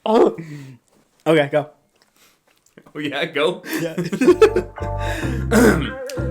Oh. Okay, go. Oh yeah, go. Yeah.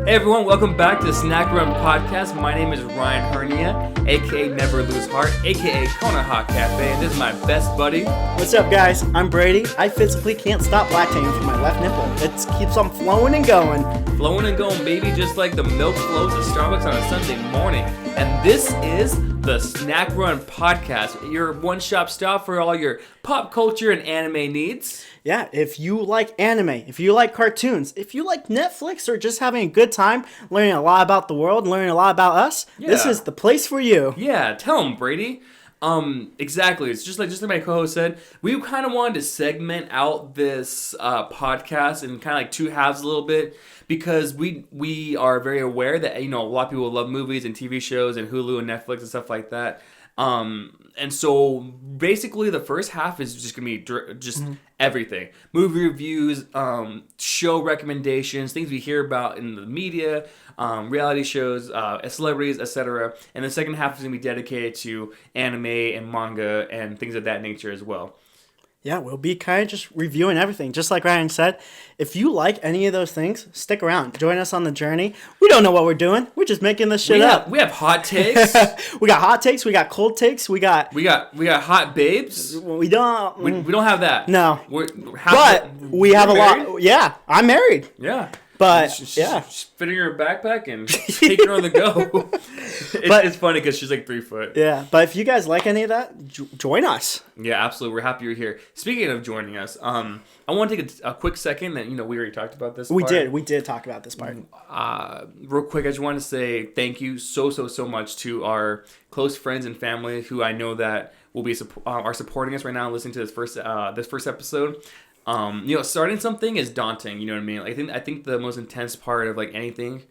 Hey everyone, welcome back to Snack Run Podcast. My name is Ryan Hernia, aka Never Lose Heart, aka Kona Hot Cafe, and this is my best buddy. What's up, guys? I'm Brady. I physically can't stop lactating from my left nipple. It keeps on flowing and going. Flowing and going, baby, just like the milk flows at Starbucks on a Sunday morning. And this is the Snack Run Podcast, your one-stop stop for all your pop culture and anime needs. Yeah, if you like anime, if you like cartoons, if you like Netflix or just having a good time learning a lot about the world, learning a lot about us, This is the place for you. Yeah, tell them, Brady. Exactly. It's just like my co-host said, we kind of wanted to segment out this podcast in kind of like two halves a little bit because we are very aware that, you know, a lot of people love movies and TV shows and Hulu and Netflix and stuff like that. And so basically the first half is just going to be everything. Movie reviews, show recommendations, things we hear about in the media, reality shows, celebrities, etc. And the second half is going to be dedicated to anime and manga and things of that nature as well. Yeah, we'll be kind of just reviewing everything. Just like Ryan said, if you like any of those things, stick around. Join us on the journey. We don't know what we're doing. We're just making this shit up. We have hot takes. We got hot takes. We got cold takes. We got hot babes. We don't. We don't have that. No. But we have a lot. Yeah, I'm married. Yeah. But, just fitting her backpack and taking her on the go. It's funny because she's like 3 foot. Yeah, but if you guys like any of that, join us. Yeah, absolutely. We're happy you're here. Speaking of joining us, I want to take a quick second that, you know, we already talked about this part. We did talk about this part. Real quick, I just want to say thank you so much to our close friends and family who I know that will be are supporting us right now and listening to this first episode. You know, starting something is daunting, you know what I mean? I think the most intense part of like anything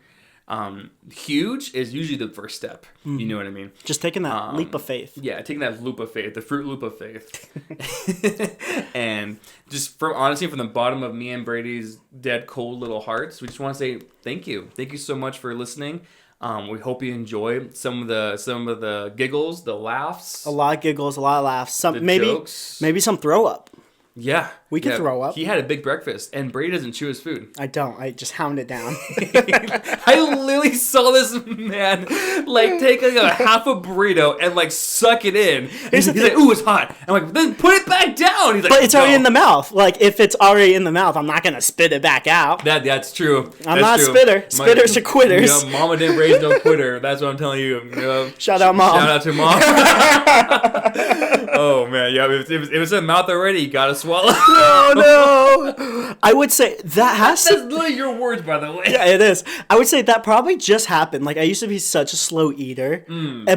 huge is usually the first step. Mm-hmm. You know what I mean? Just taking that leap of faith. Yeah, taking that leap of faith, the fruit loop of faith. And just honestly, from the bottom of me and Brady's dead cold little hearts, we just want to say thank you. Thank you so much for listening. We hope you enjoy some of the giggles, the laughs. A lot of giggles, a lot of laughs. Jokes. Maybe some throw up. Yeah. We can throw up. He had a big breakfast, and Brady doesn't chew his food. I don't. I just hound it down. I literally saw this man, like, take like a half a burrito and, like, suck it in. He's like, ooh, it's hot. I'm like, then put it back down. He's like, but it's already in the mouth. Like, if it's already in the mouth, I'm not going to spit it back out. That's true. I'm not a spitter. Spitters are quitters. You know, Mama didn't raise no quitter. That's what I'm telling you. You know, Shout out, Mom. Shout out to Mom. Oh, man. Yeah, if it's in the mouth already, you got to swallow. No. I would say that's literally your words, by the way. Yeah, it is. I would say that probably just happened. Like, I used to be such a slow eater.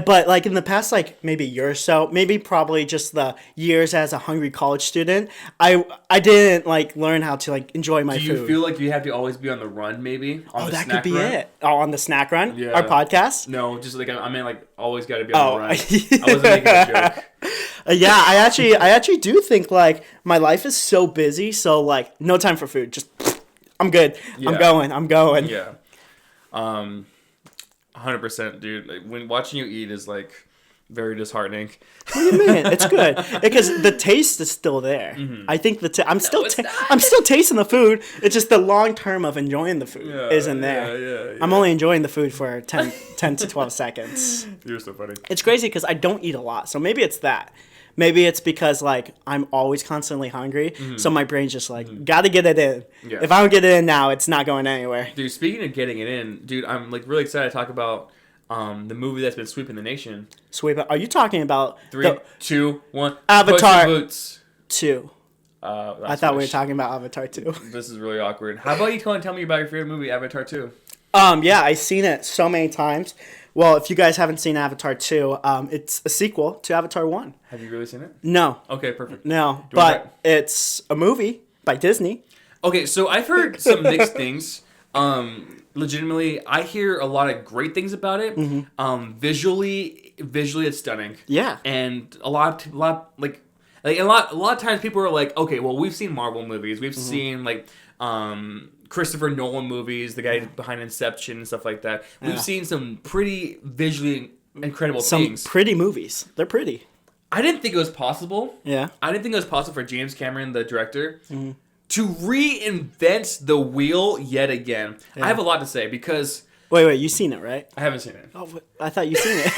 But, like, in the past, like, maybe a year or so, probably just the years as a hungry college student, I didn't, like, learn how to, like, enjoy my food. Do you feel like you have to always be on the run, maybe? That could be it. Oh, on the snack run? Yeah. Our podcast? No, just, like, I mean, like, always got to be on the run. I wasn't making a joke. Yeah, I actually do think, like, my life is so busy, so, like, no time for food. Just, I'm good. Yeah. I'm going. Yeah. 100%, dude. Like, when watching you eat is, like, very disheartening. What do you mean? It's good because the taste is still there. Mm-hmm. I think I'm still tasting the food. It's just the long term of enjoying the food isn't there. Yeah. I'm only enjoying the food for 10 to 12 seconds. You're so funny. It's crazy because I don't eat a lot, so maybe it's that. Maybe it's because, like, I'm always constantly hungry, so my brain's just like, gotta get it in. Yeah. If I don't get it in now, it's not going anywhere. Dude, speaking of getting it in, dude, I'm, like, really excited to talk about the movie that's been sweeping the nation. Are you talking about 3, 2, 1. Avatar Boots 2. I thought we were talking about Avatar 2. This is really awkward. How about you tell me about your favorite movie, Avatar 2? Yeah, I've seen it so many times. Well, if you guys haven't seen Avatar 2, it's a sequel to Avatar 1. Have you really seen it? No. Okay, perfect. No, but it's a movie by Disney. Okay, so I've heard some mixed things. Legitimately, I hear a lot of great things about it. Mm-hmm. Visually, it's stunning. Yeah, and a lot of times people are like, okay, well, we've seen Marvel movies, we've seen like Christopher Nolan movies, the guy behind Inception and stuff like that. We've seen some pretty visually incredible some things. pretty movies. They're pretty. I didn't think it was possible. Yeah. I didn't think it was possible for James Cameron, the director, to reinvent the wheel yet again. Yeah. I have a lot to say because... Wait, you've seen it, right? I haven't seen it. Oh, I thought you've seen it.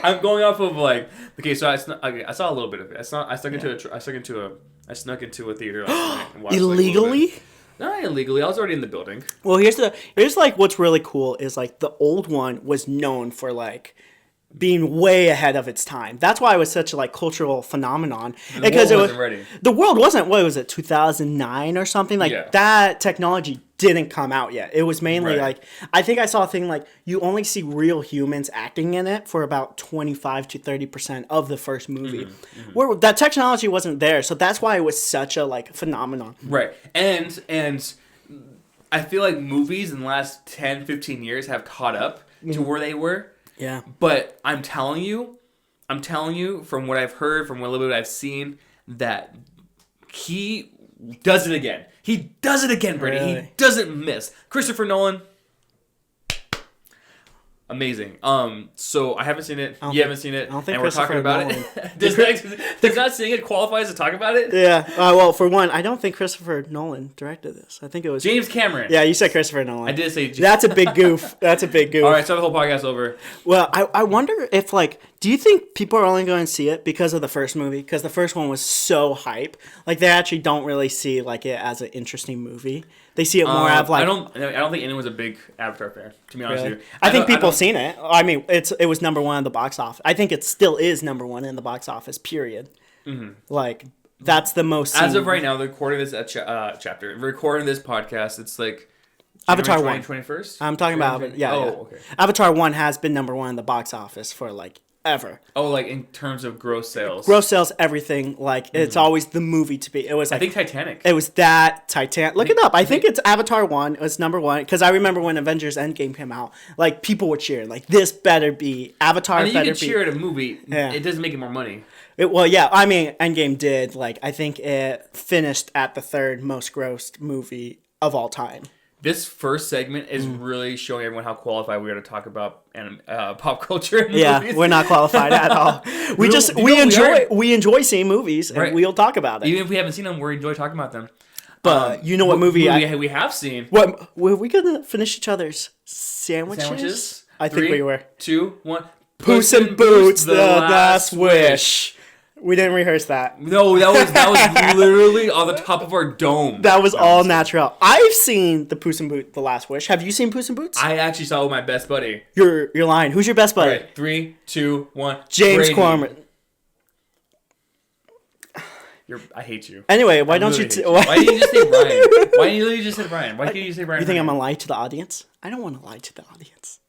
I'm going off of like... Okay, so I saw a little bit of it. I snuck into a theater last night and watched illegally? Not illegally. I was already in the building. Well, here's like what's really cool is like the old one was known for like being way ahead of its time. That's why it was such a like cultural phenomenon. Because it wasn't ready. The world wasn't, what was it, 2009 or something? Like that technology didn't come out yet. It was mainly like, I think I saw a thing like you only see real humans acting in it for about 25 to 30% of the first movie. Where that technology wasn't there. So that's why it was such a like phenomenon. Right. And I feel like movies in the last 10, 15 years have caught up to where they were. Yeah. But I'm telling you from what I've heard, from a little bit I've seen, that he does it again. He does it again, Brady. Really? He doesn't miss. Christopher Nolan, amazing. So I haven't seen it. You haven't seen it. I don't think and we're talking about Nolan. it. Does not seeing it qualify as to talk about it? Yeah. Well, for one, I don't think Christopher Nolan directed this. I think it was James Cameron. Yeah, you said Christopher Nolan. I did say That's a big goof. That's a big goof. All right, start the whole podcast over. Well, I wonder if like, do you think people are only going to see it because of the first movie? Because the first one was so hype. Like they actually don't really see like it as an interesting movie. They see it more as like... I don't think anyone's a big Avatar fan, to be honest with you. I think people have seen it. I mean, it was number one in the box office. I think it still is number one in the box office, period. Like, that's the most... As of right now, the recording this chapter, recording this podcast, it's like... Avatar 1. 21st? I'm talking about... Yeah, okay. Avatar 1 has been number one in the box office for, like, ever. Oh, like in terms of gross sales. Gross sales, everything. Like it's always the movie to be. It was. Like, I think Titanic. It was that Titanic. Look it up. I think it's Avatar 1. It was number one because I remember when Avengers Endgame came out. Like people were cheering. Like this better be Avatar. I mean, better you can cheer at a movie. Yeah. It doesn't make it more money. Well, yeah. I mean, Endgame did. Like I think it finished at the third most grossed movie of all time. This first segment is really showing everyone how qualified we are to talk about pop culture. And movies. We're not qualified at all. We enjoy seeing movies, and we'll talk about it. Even if we haven't seen them, we enjoy talking about them. But you know what movie we have seen? What were we gonna finish each other's sandwiches? I think we were. 2, 1. Puss in Boots: The Last Wish. We didn't rehearse that. No, that was literally on the top of our dome. That was all natural. I've seen the Puss in Boots: The Last Wish. Have you seen Puss in Boots? I actually saw it with my best buddy. You're lying. Who's your best buddy? All right, 3, 2, 1. James Corman. I hate you. Anyway, why don't you? Why did you just say Brian? Why did you just say Brian? Why can't you say Brian? You think I'm gonna lie to the audience? I don't want to lie to the audience.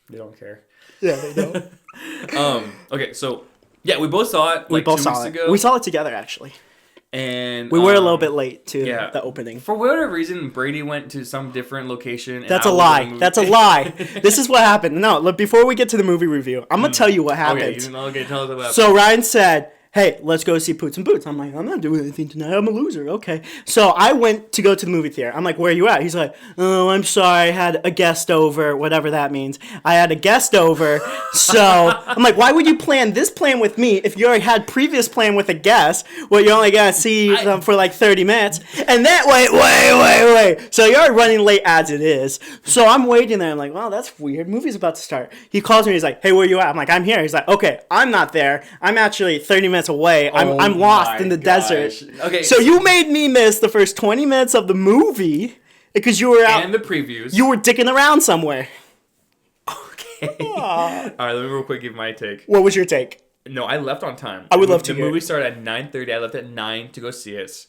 They don't care. Yeah, they don't. Okay, so. Yeah, we both saw it. We both 2 weeks ago. We saw it together, actually. And we were a little bit late to the opening. For whatever reason, Brady went to some different location. That's a lie. That's a lie. This is what happened. No, look, before we get to the movie review, I'm gonna tell you what happened. Okay, tell us about. So Ryan said, hey, let's go see Puss in Boots. I'm like, I'm not doing anything tonight. I'm a loser. Okay. So I went to go to the movie theater. I'm like, where are you at? He's like, oh, I'm sorry. I had a guest over, whatever that means. I had a guest over. So I'm like, why would you plan this plan with me if you already had previous plan with a guest where you're only going to see them for like 30 minutes? And then, wait. So you're already running late as it is. So I'm waiting there. I'm like, wow, that's weird. Movie's about to start. He calls me. He's like, hey, where you at? I'm like, I'm here. He's like, okay, I'm not there. I'm actually 30 minutes away. I'm lost in the desert. Okay. So you made me miss the first 20 minutes of the movie because you were out. And the previews. You were dicking around somewhere. Okay. All right, let me real quick give my take. What was your take? No, I left on time. I would love to hear. The movie started at 9:30. I left at 9 to go see it.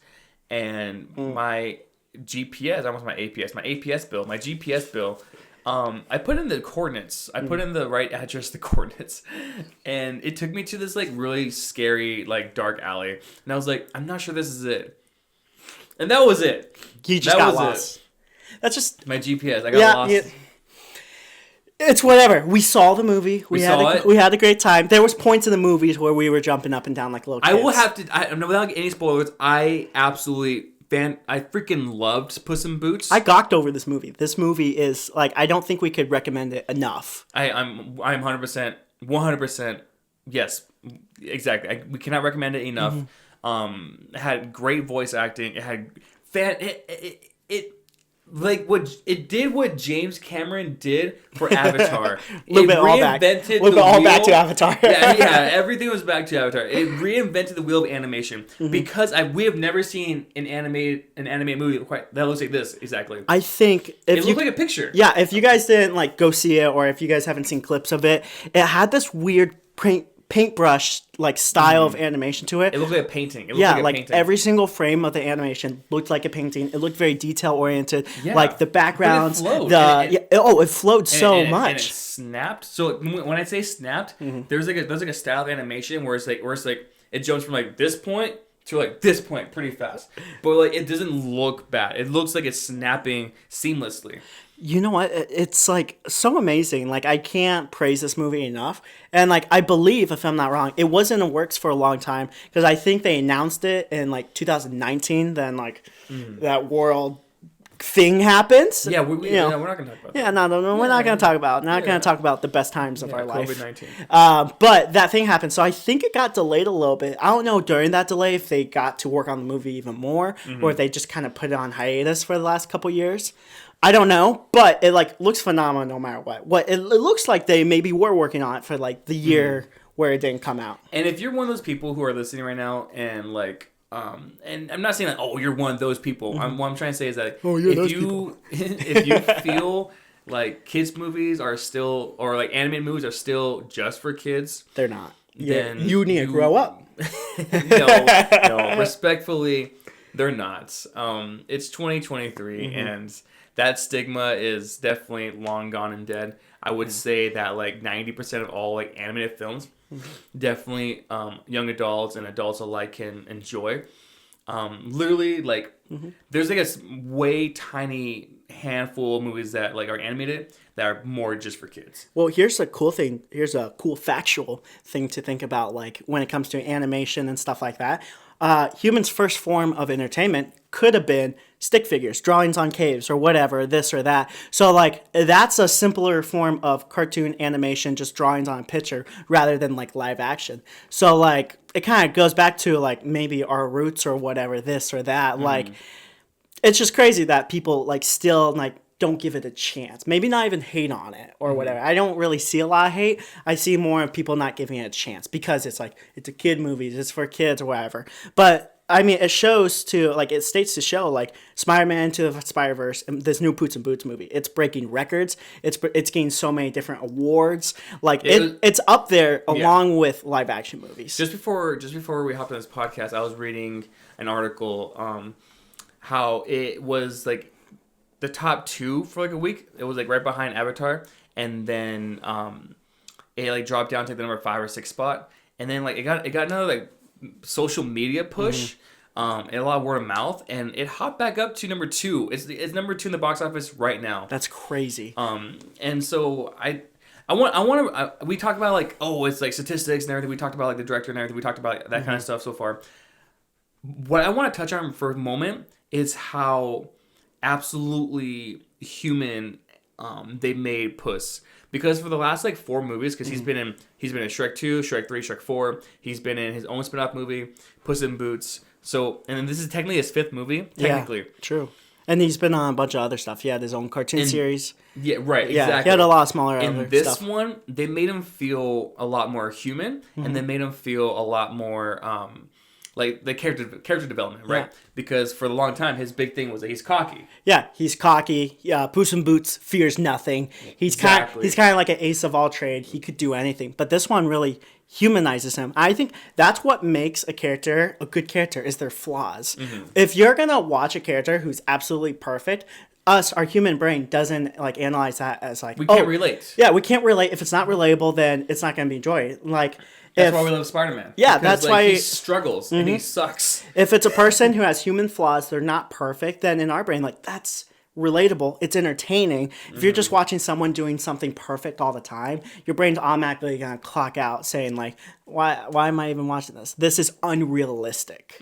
And my GPS, almost my APS bill, my GPS bill, I put in the coordinates. I put in the right address, the coordinates, and it took me to this like really scary, like dark alley. And I was like, I'm not sure this is it. And that was it. You just got lost. That's just my GPS. I got lost. Yeah. It's whatever. We saw the movie. We had a great time. There was points in the movies where we were jumping up and down like little kids. I will have to. Without any spoilers, I absolutely I freaking loved Puss in Boots. I gawked over this movie. This movie is like, I don't think we could recommend it enough. I'm 100%, yes, exactly. We cannot recommend it enough. It had great voice acting. It had it like what James Cameron did for Avatar. A little bit all back to Avatar. yeah, everything was back to Avatar. It reinvented the wheel of animation because we have never seen an animated movie that looks like this exactly. I think it looked like a picture. Yeah, if you guys didn't like go see it, or if you guys haven't seen clips of it, it had this weird paintbrush like style of animation to it. It looked like a painting. Every single frame of the animation looked like a painting. It looked very detail oriented. Yeah. Like the backgrounds, it flowed so much. And it snapped. So when I say snapped, there's like a style of animation where it's like it jumps from like this point to like this point pretty fast, but like it doesn't look bad. It looks like it's snapping seamlessly. You know what? It's like so amazing. Like I can't praise this movie enough. And like I believe, if I'm not wrong, it was in the works for a long time, because I think they announced it in like 2019. Then like that world thing happens. Yeah, we're not going to talk about that. Yeah, no, we're not going to talk about. Not going to talk about the best times of our life. COVID-19. But that thing happened, so I think it got delayed a little bit. I don't know during that delay if they got to work on the movie even more, or if they just kind of put it on hiatus for the last couple years. I don't know, but it like looks phenomenal no matter what. It looks like they maybe were working on it for like the year where it didn't come out. And if you're one of those people who are listening right now and like and I'm not saying like, oh, you're one of those people. What I'm trying to say is that if you feel like kids movies are still, or like animated movies are still just for kids, they're not. Then you need to grow up. No, respectfully, they're not. It's 2023 and that stigma is definitely long gone and dead. I would say that like 90% of all like animated films definitely young adults and adults alike can enjoy. Literally like there's like a way tiny handful of movies that like are animated that are more just for kids. Well, here's a cool thing. Here's a cool factual thing to think about, like when it comes to animation and stuff like that. Humans' first form of entertainment could have been stick figures, drawings on caves, or whatever, this or that. So, like, that's a simpler form of cartoon animation, just drawings on a picture, rather than, like, live action. So, like, it kind of goes back to, like, maybe our roots or whatever, this or that. Like, it's just crazy that people, like, still, like, don't give it a chance. Maybe not even hate on it or whatever. I don't really see a lot of hate. I see more of people not giving it a chance because it's like, it's a kid movie, it's for kids or whatever. But I mean, it shows to, like, it states to show, like, Spider-Man Into the Spider-Verse, this new Puss in Boots movie, it's breaking records. It's gained so many different awards. Like, it's up there along with live action movies. Just before we hopped on this podcast, I was reading an article, how it was like the top 2 for like a week. It was like right behind Avatar, and then it like dropped down to the number 5 or 6 spot, and then like it got another like social media push, and a lot of word of mouth, and it hopped back up to number 2. It's number 2 in the box office right now. That's crazy. And so we talked about like, oh, it's like statistics and everything. We talked about like the director and everything. We talked about that kind of stuff so far. What I want to touch on for a moment is how absolutely human they made Puss, because for the last like 4 movies, because he's been in Shrek 2, Shrek 3, Shrek 4, he's been in his own spin-off movie, Puss in Boots. So, and this is technically his 5th movie, technically. Yeah, true. And he's been on a bunch of other stuff. He had his own cartoon series. Yeah, right, exactly. He had a lot of smaller and other this stuff. one, they made him feel a lot more human, and they made him feel a lot more like the character development, right? Yeah. Because for a long time, his big thing was that he's cocky. Yeah, he's cocky. Puss in Boots fears nothing. He's kind of like an ace of all trade. He could do anything. But this one really humanizes him. I think that's what makes a character a good character, is their flaws. If you're gonna watch a character who's absolutely perfect, our human brain doesn't like analyze that as like, we can't relate. Yeah, we can't relate. If it's not relatable, then it's not gonna be enjoyed. Like, that's why we love Spider-Man. Yeah, because, that's why he struggles and he sucks. If it's a person who has human flaws, they're not perfect, then in our brain, like, that's relatable. It's entertaining. If you're just watching someone doing something perfect all the time, your brain's automatically gonna clock out, saying like, why am I even watching this? This is unrealistic.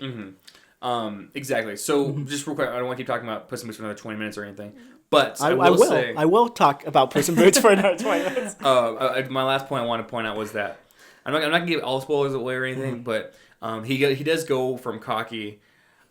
Exactly. So just real quick, I don't want to keep talking about Puss in Boots for another 20 minutes or anything. But I will say, I will talk about Puss in Boots for another 20 minutes. My last point I want to point out was that I'm not gonna give all spoilers away or anything, but he does go from cocky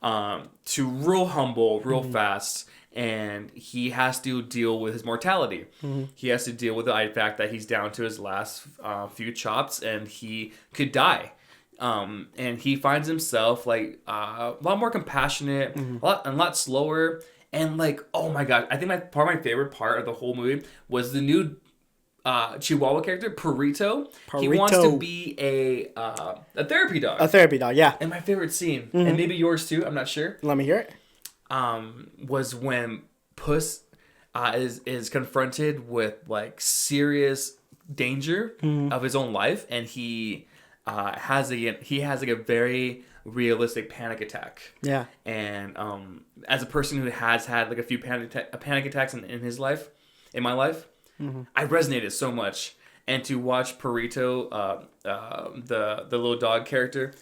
to real humble, real fast, and he has to deal with his mortality. He has to deal with the fact that he's down to his last few chops and he could die. And he finds himself like a lot more compassionate, a lot slower, and like, oh my god, I think my favorite part of the whole movie was the new Chihuahua character, Perrito. He wants to be a therapy dog. A therapy dog, yeah. And my favorite scene, and maybe yours too, I'm not sure. Let me hear it. Was when Puss is confronted with like serious danger of his own life, and he has like a very realistic panic attack. Yeah. And as a person who has had like a few panic attacks in his life, in my life, I resonated so much. And to watch Perrito, the little dog character,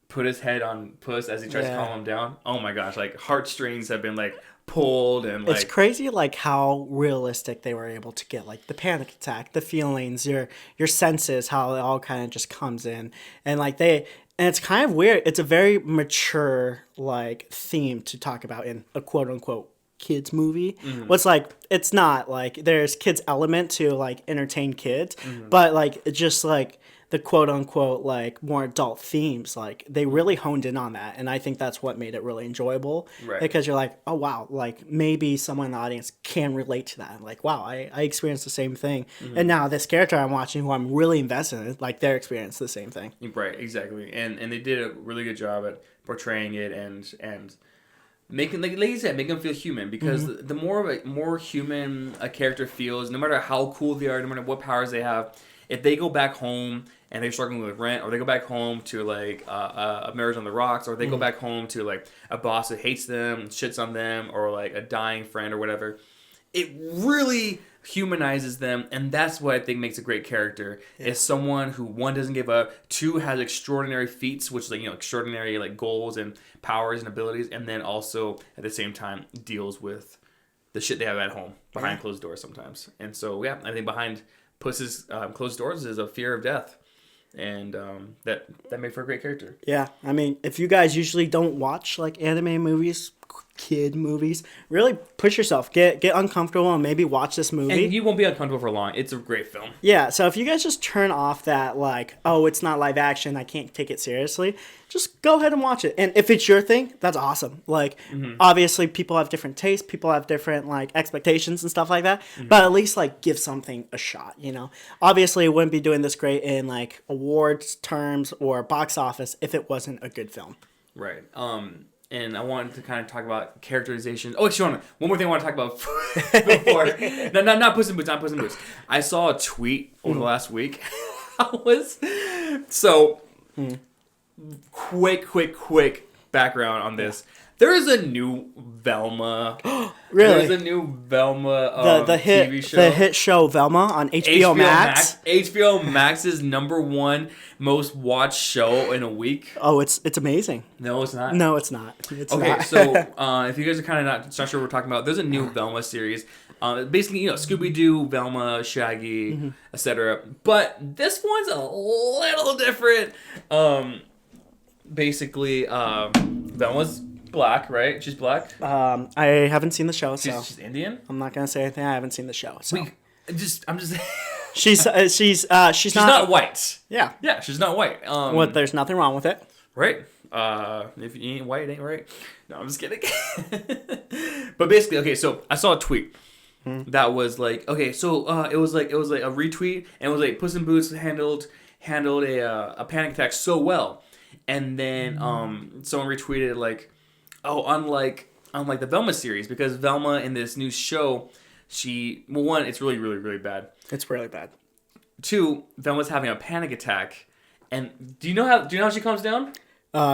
put his head on Puss as he tries to calm him down. Oh my gosh, like heartstrings have been like pulled, and like, it's crazy like how realistic they were able to get like the panic attack, the feelings, your senses, how it all kind of just comes in, and like and it's kind of weird. It's a very mature like theme to talk about in a quote unquote kids movie. What's like, it's not like there's kids element to like entertain kids, but like it's just like the quote unquote like more adult themes, like they really honed in on that, and I think that's what made it really enjoyable. Right. Because you're like, oh wow, like maybe someone in the audience can relate to that. Like, wow, I experienced the same thing, and now this character I'm watching, who I'm really invested in, like they're experiencing the same thing. Right, exactly, and they did a really good job at portraying it and making, like you said, making them feel human, because the more human a character feels, no matter how cool they are, no matter what powers they have, if they go back home and they're struggling with rent, or they go back home to like a marriage on the rocks, or they go back home to like a boss that hates them, shits on them, or like a dying friend or whatever, it really humanizes them, and that's what I think makes a great character. Is someone who, one, doesn't give up, two, has extraordinary feats, which is like, extraordinary like goals and powers and abilities, and then also at the same time deals with the shit they have at home behind closed doors sometimes. And so I think behind Puss's closed doors is a fear of death, and that made for a great character. Yeah, I mean, if you guys usually don't watch like anime movies, kid movies, really push yourself, get uncomfortable, and maybe watch this movie. And you won't be uncomfortable for long. It's a great film. Yeah, so if you guys just turn off that like, oh, it's not live action, I can't take it seriously, just go ahead and watch it. And if it's your thing, that's awesome. Like, obviously people have different tastes, people have different like expectations and stuff like that, but at least like give something a shot, Obviously it wouldn't be doing this great in like awards terms or box office if it wasn't a good film. Right. And I wanted to kind of talk about characterization. Oh, actually, one more thing I want to talk about before. Not Puss in Boots, not Puss in Boots. I saw a tweet over the last week. Quick background on this. There is a new Velma. Really? There's a new Velma the TV show. The hit show Velma on HBO Max. HBO Max's #1 most watched show in a week. Oh, it's amazing. No, it's not. No, it's not. It's okay, not. So if you guys are kind of not sure what we're talking about, there's a new Velma series. Basically, Scooby-Doo, Velma, Shaggy, etc. But this one's a little different. Basically, Velma's black, right? She's black. I haven't seen the show, so she's Indian. I'm not gonna say anything. I haven't seen the show, so I'm just. she's not white. Yeah, she's not white. What? There's nothing wrong with it, right? If you ain't white, it ain't right. No, I'm just kidding. But basically, okay. So I saw a tweet that was like, okay, so it was like a retweet, and it was like Puss in Boots handled a panic attack so well, and then someone retweeted like, oh, unlike the Velma series, because Velma in this new show, one, it's really, really, really bad. It's really bad. Two, Velma's having a panic attack, and do you know how she calms down?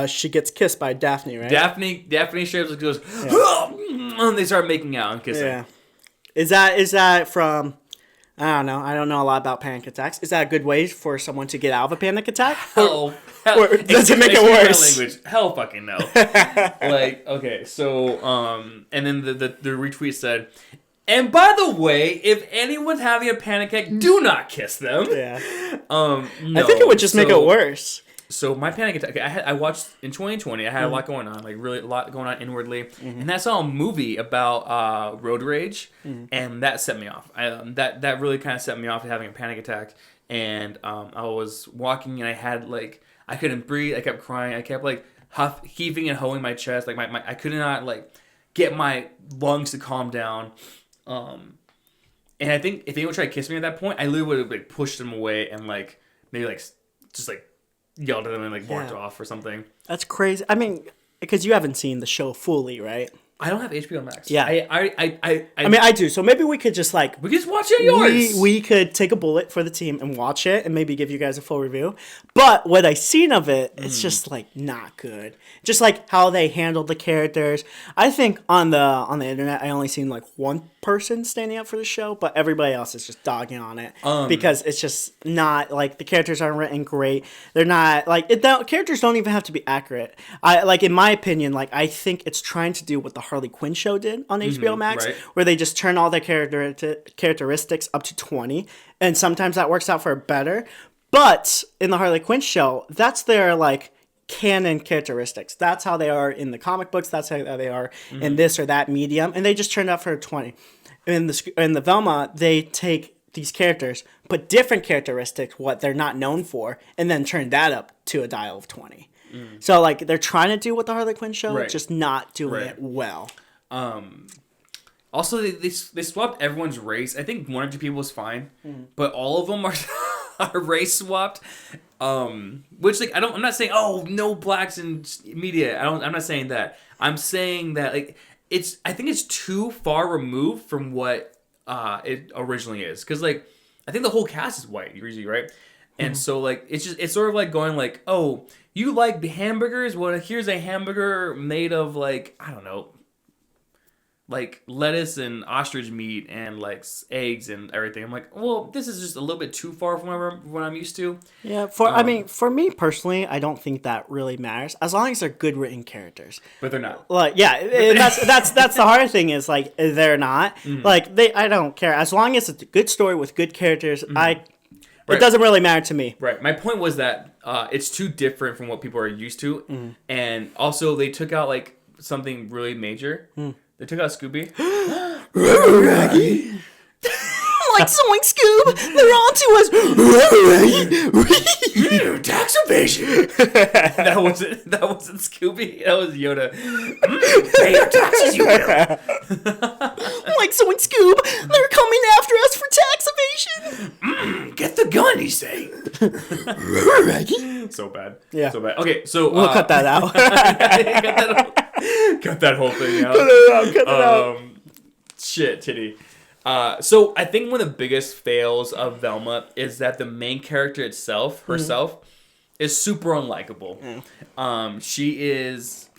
She gets kissed by Daphne, right? Daphne straight up goes, and they start making out and kissing. Yeah. Is that from I don't know. I don't know a lot about panic attacks. Is that a good way for someone to get out of a panic attack? Hell, Or does it make it worse? Language. Hell fucking no. Like, okay, so, and then the retweet said, and by the way, if anyone's having a panic attack, do not kiss them. Yeah. No. I think it would just make it worse. So my panic attack, I watched in 2020. I had a lot going on, like really a lot going on inwardly, and I saw a movie about road rage, and that set me off. That really kind of set me off to having a panic attack. And I was walking, and I had like I couldn't breathe. I kept crying. I kept like heaving and hoeing my chest. Like my I could not like get my lungs to calm down. And I think if anyone tried to kiss me at that point, I literally would have like pushed them away and like maybe like just like yelled at them and like walked off or something. That's crazy. I mean, because you haven't seen the show fully, right? I don't have HBO Max. Yeah. I mean, I do. So maybe we could just like... We could just watch it at yours. We could take a bullet for the team and watch it and maybe give you guys a full review. But what I've seen of it, it's just like not good. Just like how they handled the characters. I think on the internet, I only seen like one person standing up for the show, but everybody else is just dogging on it because it's just not like the characters aren't written great. They're not like the characters don't even have to be accurate. I like in my opinion, like I think it's trying to do what the Harley Quinn show did on HBO Max, right. where they just turn all their characteristics up to 20, and sometimes that works out for better. But in the Harley Quinn show, that's their like canon characteristics. That's how they are in the comic books. That's how they are in this or that medium, and they just turned out for a 20. In the Velma, they take these characters, put different characteristics, what they're not known for, and then turn that up to a dial of 20. So like they're trying to do what the Harley Quinn show, just not doing it well. Also, they swapped everyone's race. I think one or two people is fine, but all of them are race swapped. Which like I'm not saying no blacks in media. I'm not saying that. I'm saying that like I think it's too far removed from what it originally is. Because like I think the whole cast is white usually, right? And so like it's sort of like going like, oh, you like hamburgers? Well, here's a hamburger made of like I don't know, like lettuce and ostrich meat and like eggs and everything. I'm like, well, this is just a little bit too far from what I'm used to. Yeah, I mean, for me personally, I don't think that really matters as long as they're good written characters. But they're not. Like, yeah, and that's the hard thing is like they're not. Like I don't care as long as it's a good story with good characters. It doesn't really matter to me. Right. My point was that it's too different from what people are used to, and also they took out like something really major. They took out Scooby. Raggy. Like Zoink Scoob, they're on to us. Tax evasion. That wasn't Scooby. That was Yoda. Pay your taxes, you will. Like Zoink Scoob, they're coming after us for tax evasion. Get the gun, he's saying. Raggy. So bad. Yeah. So bad. Okay, so We'll cut that out. Cut that whole thing out. Cut it out. Shit, titty. So I think one of the biggest fails of Velma is that the main character herself, is super unlikable. She's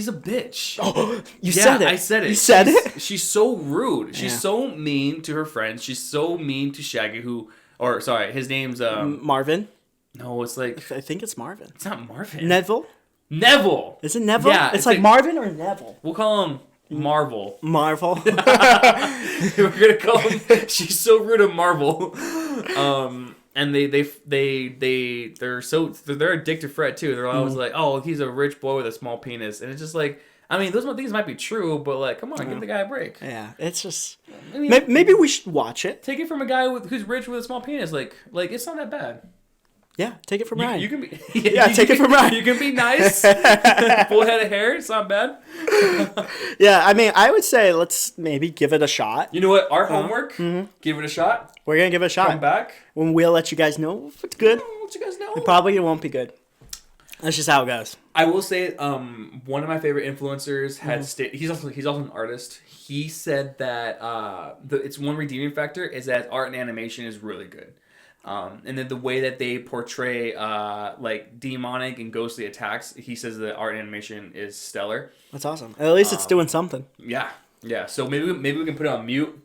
a bitch. Oh, you said it. I said it. You said it? She's so rude. She's Yeah. so mean to her friends. She's so mean to Shaggy, his name's Marvin. No, it's like I think it's Marvin. it's not Marvin. Neville. Is it Neville? Yeah, it's like Marvin or Neville. We'll call him Marvel. Marvel. We're gonna call him. She's so rude to Marvel. And they're addicted to Fred too. They're always like, oh, he's a rich boy with a small penis, and it's just like, I mean, those things might be true, but like, come on, give the guy a break. Yeah, it's just I mean, maybe we should watch it. take it from a guy who's rich with a small penis. Like it's not that bad. Yeah, take it from Ryan. You can be take it from Ryan. You can be nice. Full head of hair. It's not bad. Yeah, I mean, I would say let's maybe give it a shot. You know what? Our homework. Give it a shot. We're gonna give it a shot. Come back. When we'll let you guys know if it's good. I'll let you guys know. It probably won't be good. That's just how it goes. I will say, one of my favorite influencers had he's also an artist. He said that it's one redeeming factor is that art and animation is really good. And then the way that they portray like demonic and ghostly attacks, he says the art and animation is stellar. That's awesome. At least it's doing something. Yeah. So maybe we can put it on mute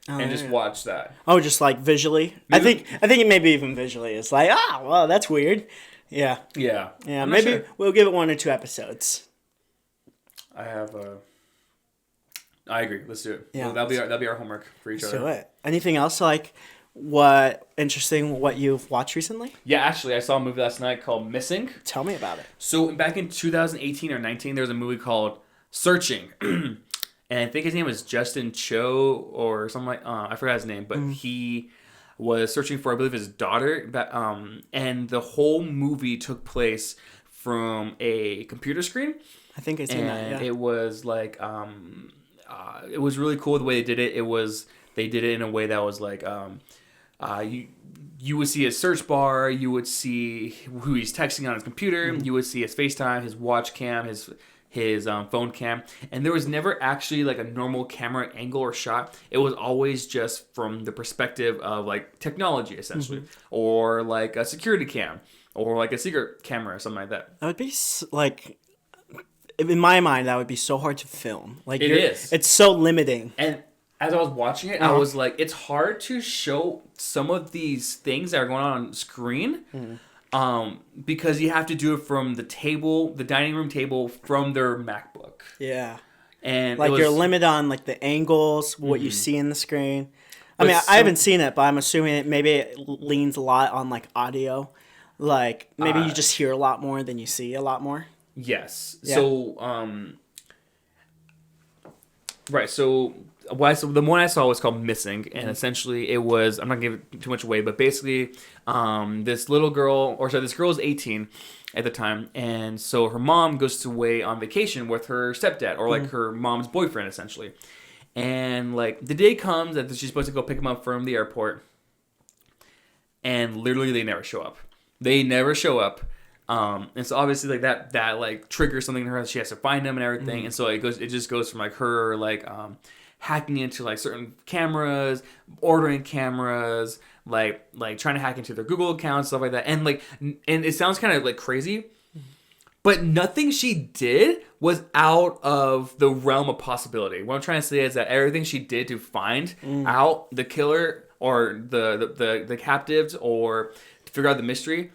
and just watch that. Oh, just like visually. Maybe- I think it maybe even visually is like, well, that's weird. Yeah. Yeah. Yeah. I'm not Maybe sure. we'll give it 1 or 2 episodes. I agree. Let's do it. Yeah. Well, that'll be our homework for each Let's other. do it. Anything else like what you've watched recently? Yeah, actually, I saw a movie last night called Missing. Tell me about it. So back in 2018 or 19, there was a movie called Searching, and I think his name was Justin Cho or something like I forgot his name, but he was searching for, I believe, his daughter. And the whole movie took place from a computer screen. I think I seen that. Yeah. It was like it was really cool the way they did it. They did it in a way that was like you would see his search bar, you would see who he's texting on his computer, you would see his FaceTime, his watch cam, his phone cam, and there was never actually like a normal camera angle or shot. It was always just from the perspective of like technology essentially, or like a security cam, or like a secret camera or something like that. That would be like, in my mind, that would be so hard to film. Like It is. It's so limiting. And as I was watching it, I was like, it's hard to show some of these things that are going on screen, because you have to do it from the dining room table from their MacBook. Yeah. And Like you're limited on like the angles, what you see in the screen. I mean, I haven't seen it, but I'm assuming it leans a lot on like audio. Like maybe you just hear a lot more than you see a lot more. Yes. Yeah. So, right. So the one I saw was called Missing, and essentially it was, I'm not gonna give too much away, but basically, this girl is 18 at the time, and so her mom goes away on vacation with her stepdad, or like her mom's boyfriend, essentially. And like the day comes that she's supposed to go pick him up from the airport, and literally they never show up. And so obviously like that like triggers something in her. She has to find them and everything. And so it just goes from like her like hacking into like certain cameras, ordering cameras, like trying to hack into their Google accounts, stuff like that. And it sounds kind of like crazy, but nothing she did was out of the realm of possibility. What I'm trying to say is that everything she did to find out the killer or the captives, or to figure out the mystery,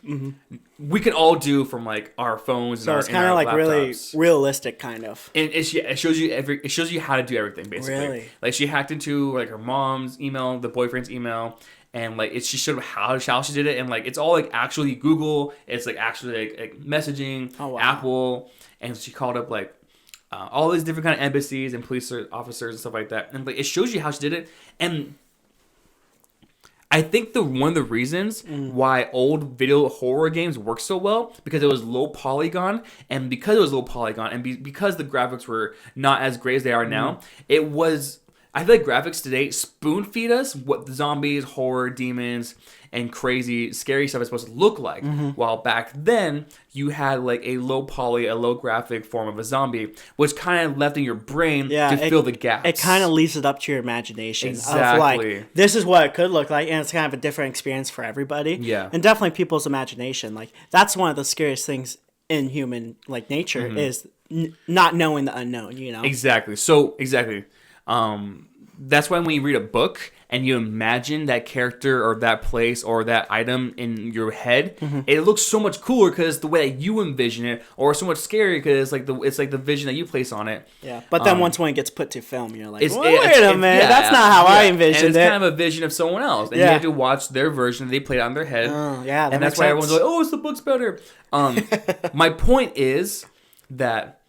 we can all do from like our phones. So and it's kind of like really realistic, kind of. And it shows you how to do everything basically. Really? Like she hacked into like her mom's email, the boyfriend's email, and like she showed how she did it, and like it's all like actually Google. It's like actually like messaging, Apple, and she called up like all these different kind of embassies and police officers and stuff like that, and like it shows you how she did it. And I think one of the reasons why old video horror games work so well, because it was low polygon, and because because the graphics were not as great as they are now, I feel like graphics today spoon feed us what the zombies, horror, demons, and crazy, scary stuff is supposed to look like. While back then, you had like a low poly, a low graphic form of a zombie, which kind of left in your brain to fill the gaps. It kind of leaves it up to your imagination. Exactly. Of like, this is what it could look like, and it's kind of a different experience for everybody. Yeah. And definitely people's imagination. Like, that's one of the scariest things in human like nature is not knowing the unknown, you know? Exactly. So, exactly. That's why when you read a book and you imagine that character or that place or that item in your head, it looks so much cooler because the way that you envision it, or so much scarier because it's like the vision that you place on it. Yeah. But then once one gets put to film, you're like, wait a a minute, that's not how I envisioned and it's it. kind of a vision of someone else, and you have to watch their version that they played out in their head. Yeah, and that's why everyone's like, "Oh, it's the book's better." My point is that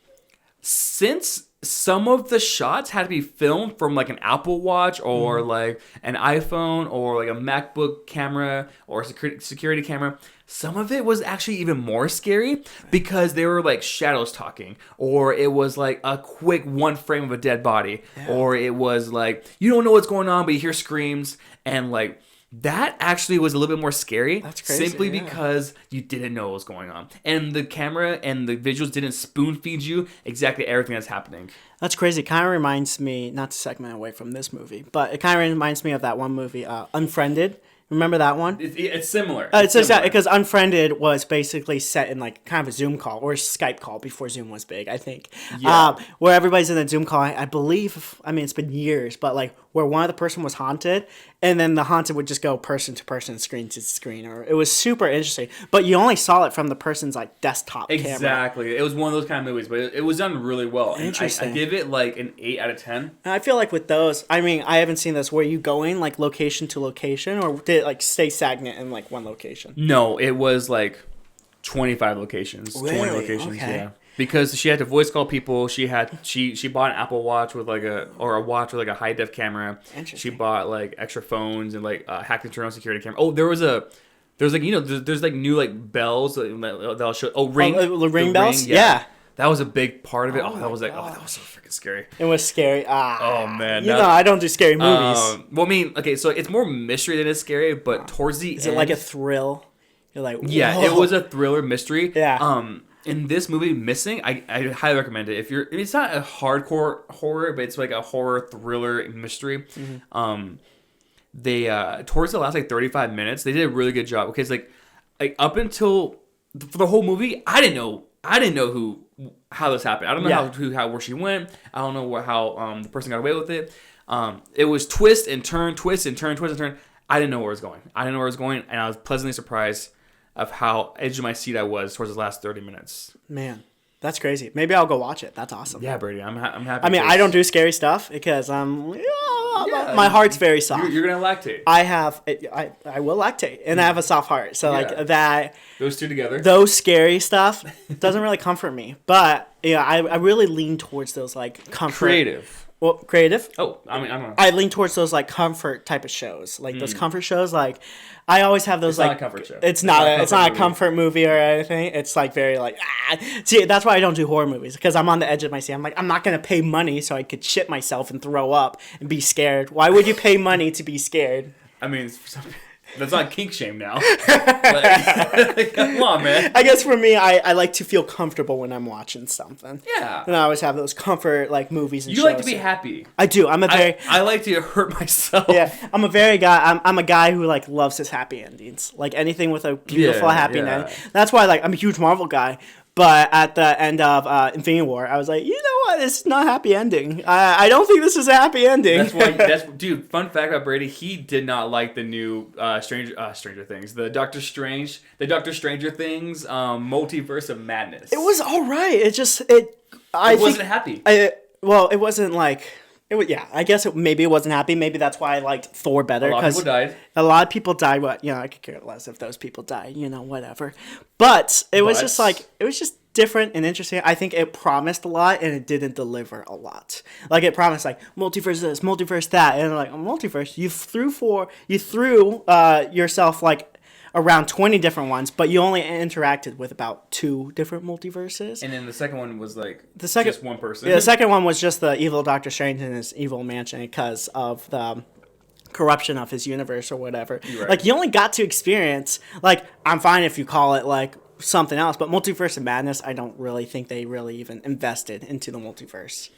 since some of the shots had to be filmed from like an Apple Watch or like an iPhone or like a MacBook camera or security camera, some of it was actually even more scary because they were like shadows talking, or it was like a quick one frame of a dead body, or it was like you don't know what's going on but you hear screams, and like that actually was a little bit more scary. That's crazy, simply because you didn't know what was going on, and the camera and the visuals didn't spoon feed you exactly everything that's happening. That's crazy. It kind of reminds me, not to segment away from this movie, but it kind of reminds me of that one movie, Unfriended. Remember that one? It's similar. It's exactly because Unfriended was basically set in like kind of a Zoom call or a Skype call before Zoom was big, I think. Yeah. Where everybody's in a Zoom call. I believe, I mean, it's been years, but like where one of the person was haunted, and then the haunted would just go person to person, screen to screen, or it was super interesting. But you only saw it from the person's like desktop camera. Exactly. It was one of those kind of movies, but it was done really well. And Interesting. I give it like an 8 out of 10. And I feel like with those, I mean, I haven't seen this. Were you going like location to location, or did it like stay stagnant in like one location? No, it was like 25 locations. Really? 20 locations, Okay. yeah. Because she had to voice call people. She bought an Apple Watch with like a watch with like a high def camera. Interesting. She bought like extra phones and like hacked into her own security camera. Oh, there's like there's like new like bells that'll show. Oh, ring. The ring bells? Yeah. That was a big part of it. Oh that was like, my that was so freaking scary. It was scary. Oh man. You know, I don't do scary movies. Well, I mean, okay, so it's more mystery than it's scary, but towards the end, Is it like a thrill? You're like, yeah, whoa. it was a thriller mystery. Yeah. In this movie, Missing, I highly recommend it. It's not a hardcore horror, but it's like a horror thriller mystery. Mm-hmm. They towards the last like 35 minutes, they did a really good job because like up until for the whole movie, I didn't know how this happened. I don't know how where she went. I don't know how the person got away with it. It was twist and turn, twist and turn, twist and turn. I didn't know where it was going. And I was pleasantly surprised of how edge of my seat I was towards the last 30 minutes. Man, that's crazy. Maybe I'll go watch it. That's awesome. Yeah, Brady, I'm happy. I mean, I don't do scary stuff because my heart's very soft. You're gonna lactate. I will lactate, and I have a soft heart. So like that. Those two together. Those scary stuff doesn't really comfort me, but yeah, I really lean towards those like comfort. Creative. Well, creative. Oh, I mean, I don't know. I lean towards those like comfort type of shows, like those comfort shows. Like, I always have those It's like not a comfort show. It's not a comfort movie or anything. It's like very like See, that's why I don't do horror movies because I'm on the edge of my seat. I'm like, I'm not gonna pay money so I could shit myself and throw up and be scared. Why would you pay money to be scared? I mean, that's not kink shame now. Like, come on, man. I guess for me, I like to feel comfortable when I'm watching something. Yeah. And I always have those comfort like movies and You shows. like to be happy. I do. I like to hurt myself. Yeah, I'm a guy who like loves his happy endings. Like anything with a beautiful happy ending. That's why like I'm a huge Marvel guy. But at the end of Infinity War, I was like, you know what? It's not a happy ending. I don't think this is a happy ending. Dude. Fun fact about Brady: he did not like the new Stranger Things, the Doctor Stranger Things, Multiverse of Madness. It was all right. I wasn't happy. It wasn't like. I guess maybe it wasn't happy. Maybe that's why I liked Thor better. A lot of people died. A lot of people died. But I could care less if those people died. Whatever. But it was just different and interesting. I think it promised a lot and it didn't deliver a lot. Like it promised like multiverse this, multiverse that, and like multiverse. You threw yourself like around 20 different ones, but you only interacted with about 2 different multiverses. And then the second one was like just one person. Yeah, the second one was just the evil Doctor Strange in his evil mansion because of the corruption of his universe or whatever. Right. Like you only got to experience like I'm fine if you call it like something else, but Multiverse of Madness, I don't really think they really even invested into the multiverse.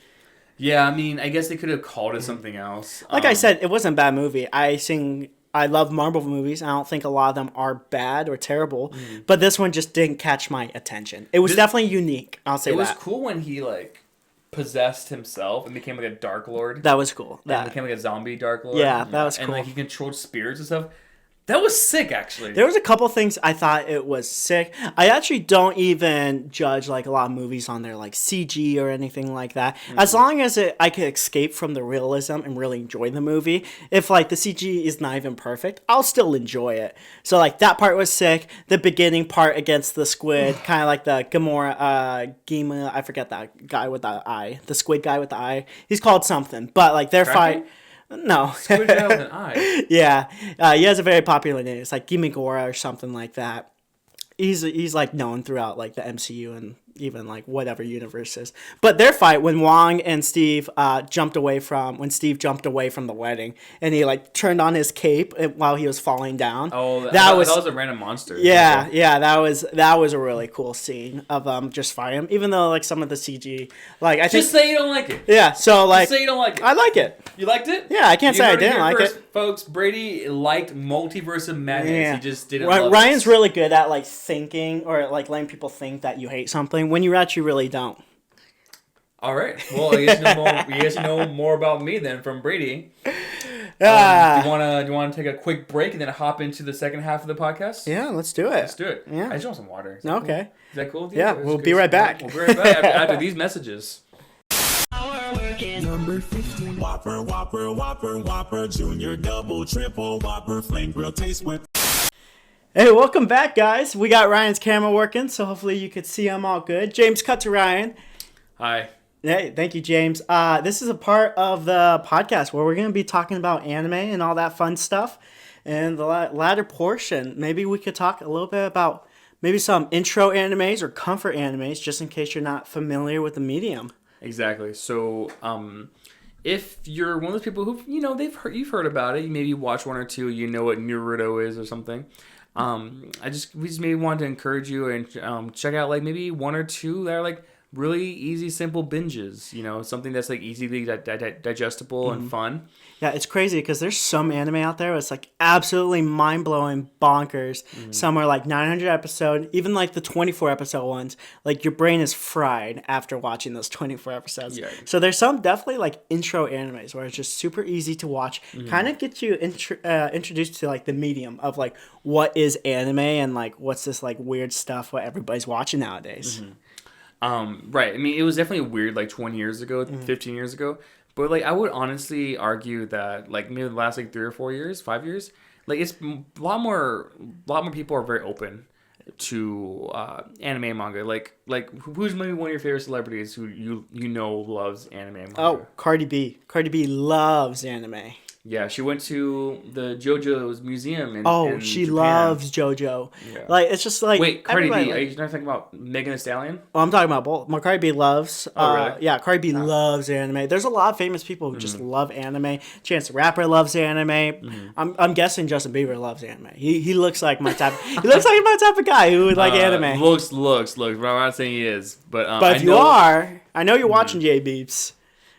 Yeah, I mean, I guess they could have called it something else. Like I said, it wasn't a bad movie. I love Marvel movies. I don't think a lot of them are bad or terrible, but this one just didn't catch my attention. It was definitely unique. I'll say that. It was cool when he like possessed himself and became like a Dark Lord. That was cool. And became like a zombie Dark Lord. Yeah, that was cool. And like he controlled spirits and stuff. That was sick, actually. There was a couple things I thought it was sick. I actually don't even judge like a lot of movies on their like CG or anything like that. As long as I could escape from the realism and really enjoy the movie. If like the CG is not even perfect, I'll still enjoy it. So like that part was sick. The beginning part against the squid, kind of like the Gima, I forget that guy with the eye, the squid guy with the eye. He's called something, but like their fight. No. Squid guy with an eye. Yeah. He has a very popular name. It's like Gimigora or something like that. He's like known throughout like the MCU and even like whatever universe is. But their fight when Wong and Steve jumped away from the wedding and he like turned on his cape while he was falling down. Oh, that was a random monster. Yeah, that was a really cool scene of just fighting. Even though like some of the CG, like I think just say you don't like it. Yeah, so like just say you don't like it. I like it. You liked it? Yeah, I can't say I didn't like it. Folks, Brady liked Multiverse of Madness. Yeah. He just didn't love Ryan's really good at like thinking or like letting people think that you hate something when you actually really don't. All right. Well, I guess you know more about me than from Brady. Do you want to take a quick break and then hop into the second half of the podcast? Yeah, let's do it. Let's do it. Yeah. I just want some water. Okay. Cool? Is that cool with you? Yeah, we'll be right back. We'll be right back after these messages. Number 15. Whopper, Junior, Double, Triple, Whopper, Flame Grill, Taste with. Hey, welcome back, guys. We got Ryan's camera working, so hopefully you could see him all good. James, cut to Ryan. Hi. Hey, thank you, James. This is a part of the podcast where we're going to be talking about anime and all that fun stuff. And the latter portion, maybe we could talk a little bit about maybe some intro animes or comfort animes, just in case you're not familiar with the medium. Exactly. So, if you're one of those people who you've heard about it, you maybe watch one or two, you know what Naruto is or something. We just maybe wanted to encourage you and check out like maybe one or two that are like really easy, simple binges. You know, something that's like easily digestible and fun. Yeah, it's crazy because there's some anime out there that's like absolutely mind-blowing bonkers. Some are like 900 episode, even like the 24 episode ones. Like your brain is fried after watching those 24 episodes. Yeah. So there's some definitely like intro animes where it's just super easy to watch. Kind of get you introduced to like the medium of like what is anime and like what's this like weird stuff what everybody's watching nowadays. Right. I mean, it was definitely weird like 20 years ago, 15 years ago. But like, I would honestly argue that like maybe the last like 3 or 4 years, 5 years, like it's a lot more people are very open to anime and manga. Like who's maybe one of your favorite celebrities who you know loves anime and manga? Oh, Cardi B. Cardi B loves anime. Yeah, she went to the JoJo's museum in she Japan. Loves JoJo. Yeah. Like it's just like wait, Cardi B. Are you not talking about Megan Thee Stallion? Oh, I'm talking about both. Cardi B loves. Really? Yeah, Cardi B loves anime. There's a lot of famous people who just love anime. Chance the Rapper loves anime. I'm guessing Justin Bieber loves anime. He looks like my type. He looks like my type of guy who would like anime. Looks. But I'm not saying he is. But if you are, I know you're watching J Beeps.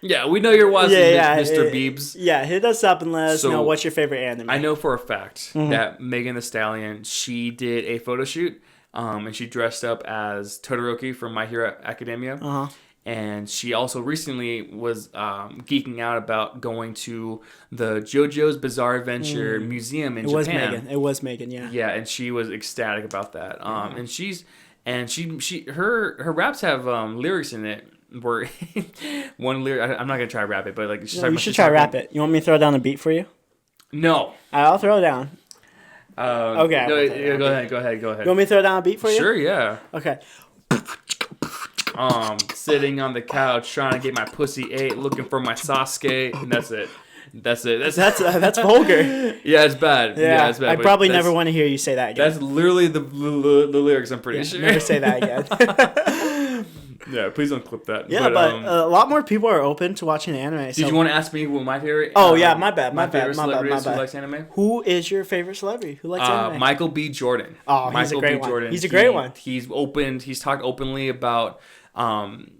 Yeah, we know you're watching Mr. Beebs. Yeah, hit us up and let us know what's your favorite anime. I know for a fact that Megan Thee Stallion, she did a photo shoot, and she dressed up as Todoroki from My Hero Academia. And she also recently was geeking out about going to the JoJo's Bizarre Adventure Museum in Japan. It was Megan, yeah. Yeah, and she was ecstatic about that. And her raps have lyrics in it. Where one lyric, I'm not gonna try to rap it, but like you should try to rap it. You want me to throw down a beat for you? No, I'll throw it down. Okay, go ahead. You want me to throw down a beat for you? Sure, yeah. Okay. Sitting on the couch trying to get my pussy ate, looking for my Sasuke, and that's it. That's vulgar. Yeah, it's bad. Yeah, it's bad. I probably never want to hear you say that again. That's literally the lyrics. I'm pretty sure. Never say that again. Yeah, please don't clip that. Yeah, but a lot more people are open to watching anime. Did you want to ask me what my favorite? Oh yeah, my bad. My favorite celebrity who likes anime. Who is your favorite celebrity who likes anime? Michael B. Jordan. Oh, he's a great one. He's a great one. He's talked openly about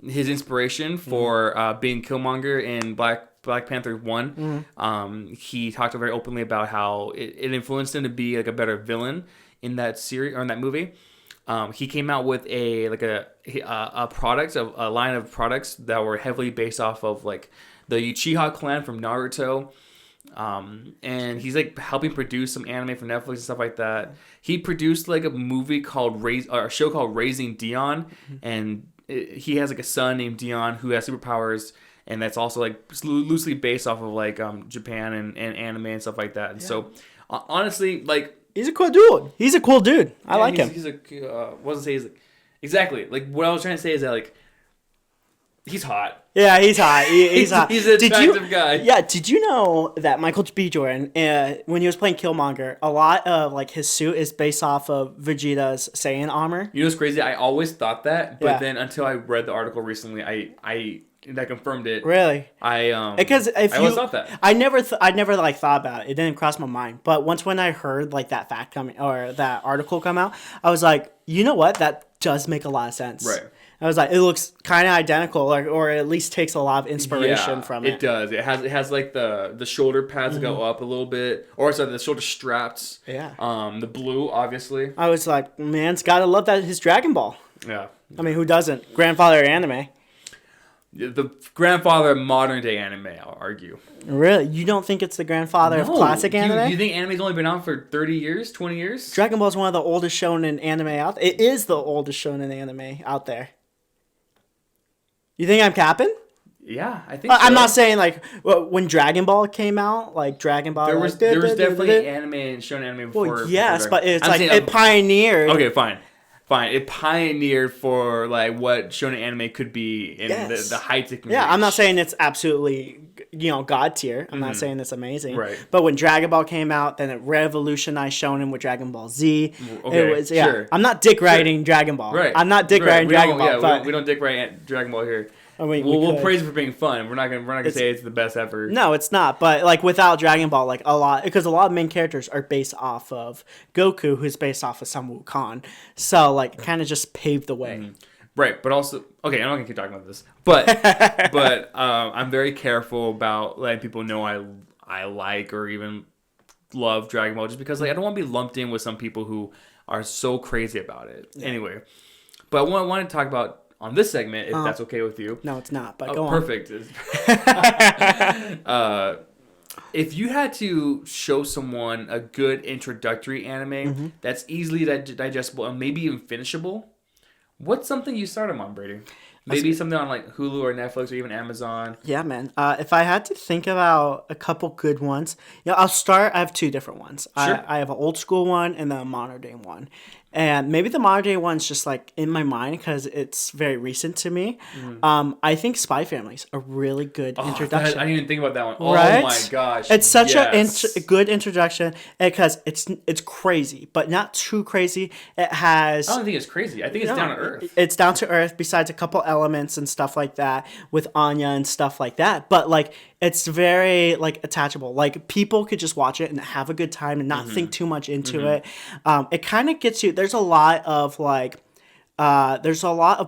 his inspiration for being Killmonger in Black Panther 1. He talked very openly about how it influenced him to be like a better villain in that series or in that movie. He came out with a line of products that were heavily based off of like the Uchiha clan from Naruto. And he's like helping produce some anime for Netflix and stuff like that. He produced like a movie called a show called Raising Dion, and he has like a son named Dion who has superpowers, and that's also like loosely based off of like Japan and anime and stuff like that. And so honestly, like. He's a cool dude. I like him. Exactly. Like what I was trying to say is that like He's hot. Yeah, he's hot. He's hot. He's an Did attractive guy. Yeah, did you know that Michael B. Jordan, when he was playing Killmonger, a lot of like his suit is based off of Vegeta's Saiyan armor? You know what's crazy? I always thought that, but Yeah. then until I read the article recently, I that confirmed it. Really? Because if I always thought that. I never like thought about it. It didn't cross my mind. But once when I heard like that fact coming or that article come out, I was like, you know what? That does make a lot of sense. Right. I was like, it looks kind of identical, or at least takes a lot of inspiration from it. It does. It has like the shoulder pads go up a little bit, or sorry, the shoulder straps. Yeah. The blue, obviously. I was like, man's gotta love that his Dragon Ball. Yeah. I mean, who doesn't? Grandfather anime. The grandfather of modern day anime, I'll argue. Really? You don't think it's the grandfather of classic anime? You think anime's only been out for 30 years, 20 years? Dragon Ball is one of the oldest shonen anime out there. It is the oldest shonen anime out there. You think I'm capping? Yeah, I think so. I'm not saying like when Dragon Ball came out, like Dragon Ball. There was definitely anime and shonen anime before. Well, yes, before but it's I'm like saying, it pioneered. Okay, fine. It pioneered for like what shonen anime could be in the heights it can Yeah, reach. I'm not saying it's absolutely god tier. I'm not saying it's amazing. Right. But when Dragon Ball came out, then it revolutionized shonen with Dragon Ball Z. Okay, It was sure. I'm not dick riding Dragon Ball. Right. I'm not dick riding Dragon Ball. Yeah, but we don't dick ride Dragon Ball here. I mean, we'll praise it for being fun. We're not gonna say it's the best ever. No, it's not. But like without Dragon Ball, like a lot of main characters are based off of Goku, who's based off of Sun Wukong. So like, kind of just paved the way. Mm-hmm. Right, but also okay. I'm not gonna keep talking about this, but I'm very careful about letting people know I like or even love Dragon Ball just because like I don't want to be lumped in with some people who are so crazy about it. Yeah. Anyway, but I want to talk about. On this segment, if that's okay with you. No, it's not, but go on. Perfect. If you had to show someone a good introductory anime that's easily digestible and maybe even finishable, what's something you start them on, Brady? Maybe something on like Hulu or Netflix or even Amazon. Yeah, man. If I had to think about a couple good ones, I'll start. I have two different ones. Sure. I have an old school one and then a modern day one. And maybe the modern day one's just like in my mind because it's very recent to me. I think Spy Family's a really good introduction. I didn't even think about that one. Right? Oh my gosh. It's such a good introduction because it's crazy, but not too crazy. It has. I don't think it's crazy. I think it's down to earth. It's down to earth besides a couple elements and stuff like that with Anya and stuff like that. But like it's very like attachable. Like people could just watch it and have a good time and not think too much into it. It kind of gets you. There's a lot of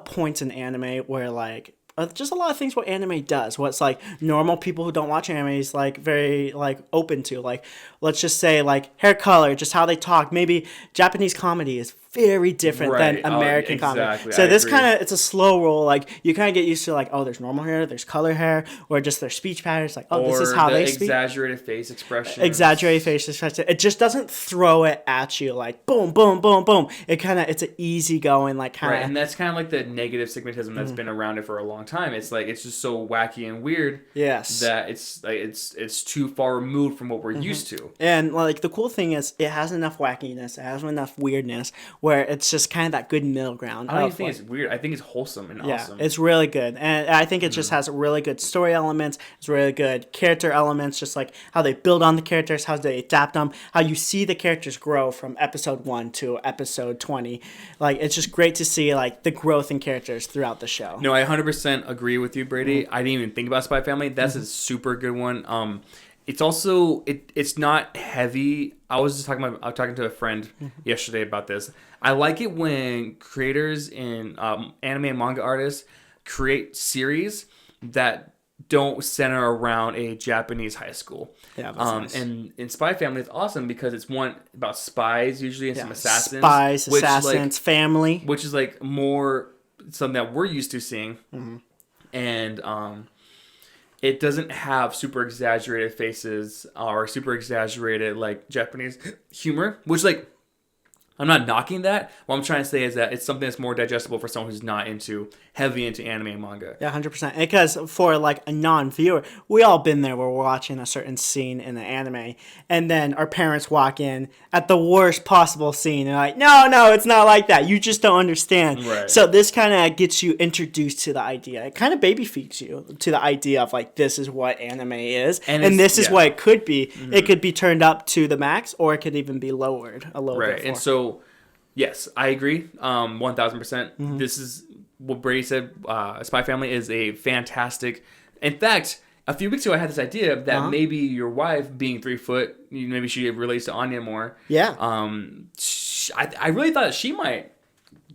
points in anime where like just a lot of things what anime does. What's like normal people who don't watch anime is like very like open to. Like let's just say like hair color, just how they talk. Maybe Japanese comedy is very different than American comedy. So this kind of, it's a slow roll. Like you kind of get used to like, oh, there's normal hair, there's color hair, or just their speech patterns. Like, oh, this is how they speak. Exaggerated face expression. Exaggerated face expression. It just doesn't throw it at you like boom, boom, boom, boom. It's an easy going like kind of. Right, and that's kind of like the negative stigmatism that's been around it for a long time. It's like it's just so wacky and weird. Yes. That it's like it's too far removed from what we're used to. And like the cool thing is, it has enough wackiness, it has enough weirdness, where it's just kind of that good middle ground. I don't even think it's weird. I think it's wholesome and awesome. It's really good, and I think it just has really good story elements. It's really good character elements, just like how they build on the characters, how they adapt them, how you see the characters grow from episode 1 to episode 20. Like it's just great to see like the growth in characters throughout the show. No, I 100% agree with you, Brady. I didn't even think about Spy Family. That's a super good one. It's also it's not heavy. I was talking to a friend yesterday about this. I like it when creators and anime and manga artists create series that don't center around a Japanese high school. Yeah, that's nice. And in Spy Family, it's awesome because it's one about spies usually and some assassins. Spies, assassins, family. Which is like more something that we're used to seeing. And it doesn't have super exaggerated faces or super exaggerated like Japanese humor, which like I'm not knocking that. What I'm trying to say is that it's something that's more digestible for someone who's not heavy into anime and manga. Yeah, 100%. Because for like a non-viewer, we all been there where we're watching a certain scene in an anime, and then our parents walk in at the worst possible scene, and like, no, it's not like that. You just don't understand. Right. So this kind of gets you introduced to the idea. It kind of baby feeds you to the idea of like, this is what anime is, and this is what it could be. Mm-hmm. It could be turned up to the max, or it could even be lowered a little bit. Right, and so, yes, I agree, 1,000%. Mm-hmm. This is what Brady said. Spy Family is a fantastic. In fact, a few weeks ago, I had this idea that maybe your wife, being 3 foot, maybe she relates to Anya more. Yeah. I really thought she might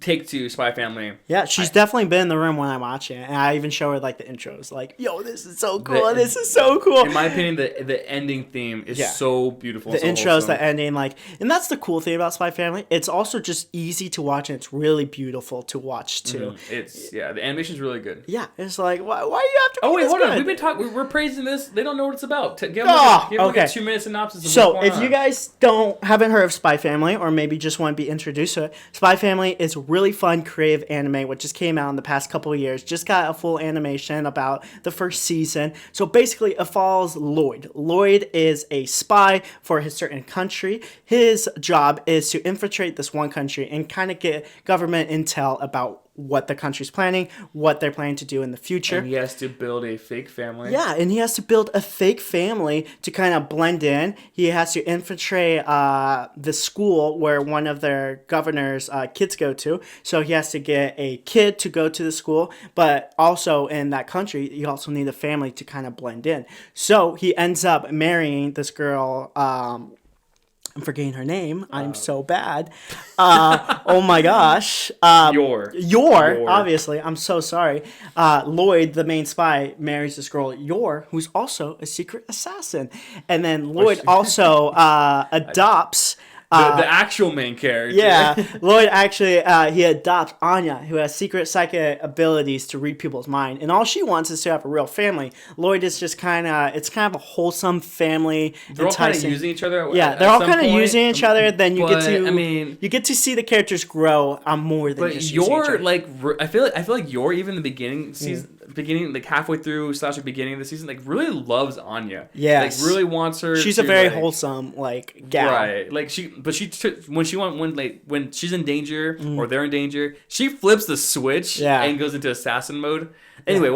take to Spy Family. Yeah, she's definitely been in the room when I watch it, and I even show her like the intros, like, "Yo, this is so cool! This is so cool!" In my opinion, the ending theme is so beautiful. The so intros, wholesome. the ending, like, and that's the cool thing about Spy Family. It's also just easy to watch, and it's really beautiful to watch too. It's the animation's really good. Yeah, it's like, why do you have to? Oh wait, hold good? on. We've been talking. We're praising this. They don't know what it's about. Give them okay. a 2-minute synopsis. Of So what's if going you on. guys haven't heard of Spy Family, or maybe just want to be introduced to it, Spy Family is really fun, creative anime which just came out in the past couple of years. Just got a full animation about the first season. So basically it follows Lloyd. Lloyd is a spy for his certain country. His job is to infiltrate this one country and kind of get government intel about what the country's planning, what they're planning to do in the future. And he has to build a fake family. Yeah, and he has to build a fake family to kind of blend in. He has to infiltrate the school where one of their governor's kids go to. So he has to get a kid to go to the school, but also in that country, you also need a family to kind of blend in. So he ends up marrying this girl. I'm forgetting her name. I'm so bad. Oh my gosh. Yor, obviously. I'm so sorry. Lloyd, the main spy, marries this girl, Yor, who's also a secret assassin. And then Lloyd also adopts... the actual main character. Yeah, Lloyd actually, he adopts Anya, who has secret psychic abilities to read people's mind. And all she wants is to have a real family. Lloyd is just it's kind of a wholesome family. They're all kind of using each other. Yeah, they're all kind of using each other. Then you get to see the characters grow on more than just using each other. Like, I feel like Yor, even in the beginning like halfway through / beginning of the season, like really loves Anya. Yeah, like really wants her. She's a very wholesome gal. Right, like when she's in danger or they're in danger, she flips the switch and goes into assassin mode. Anyway,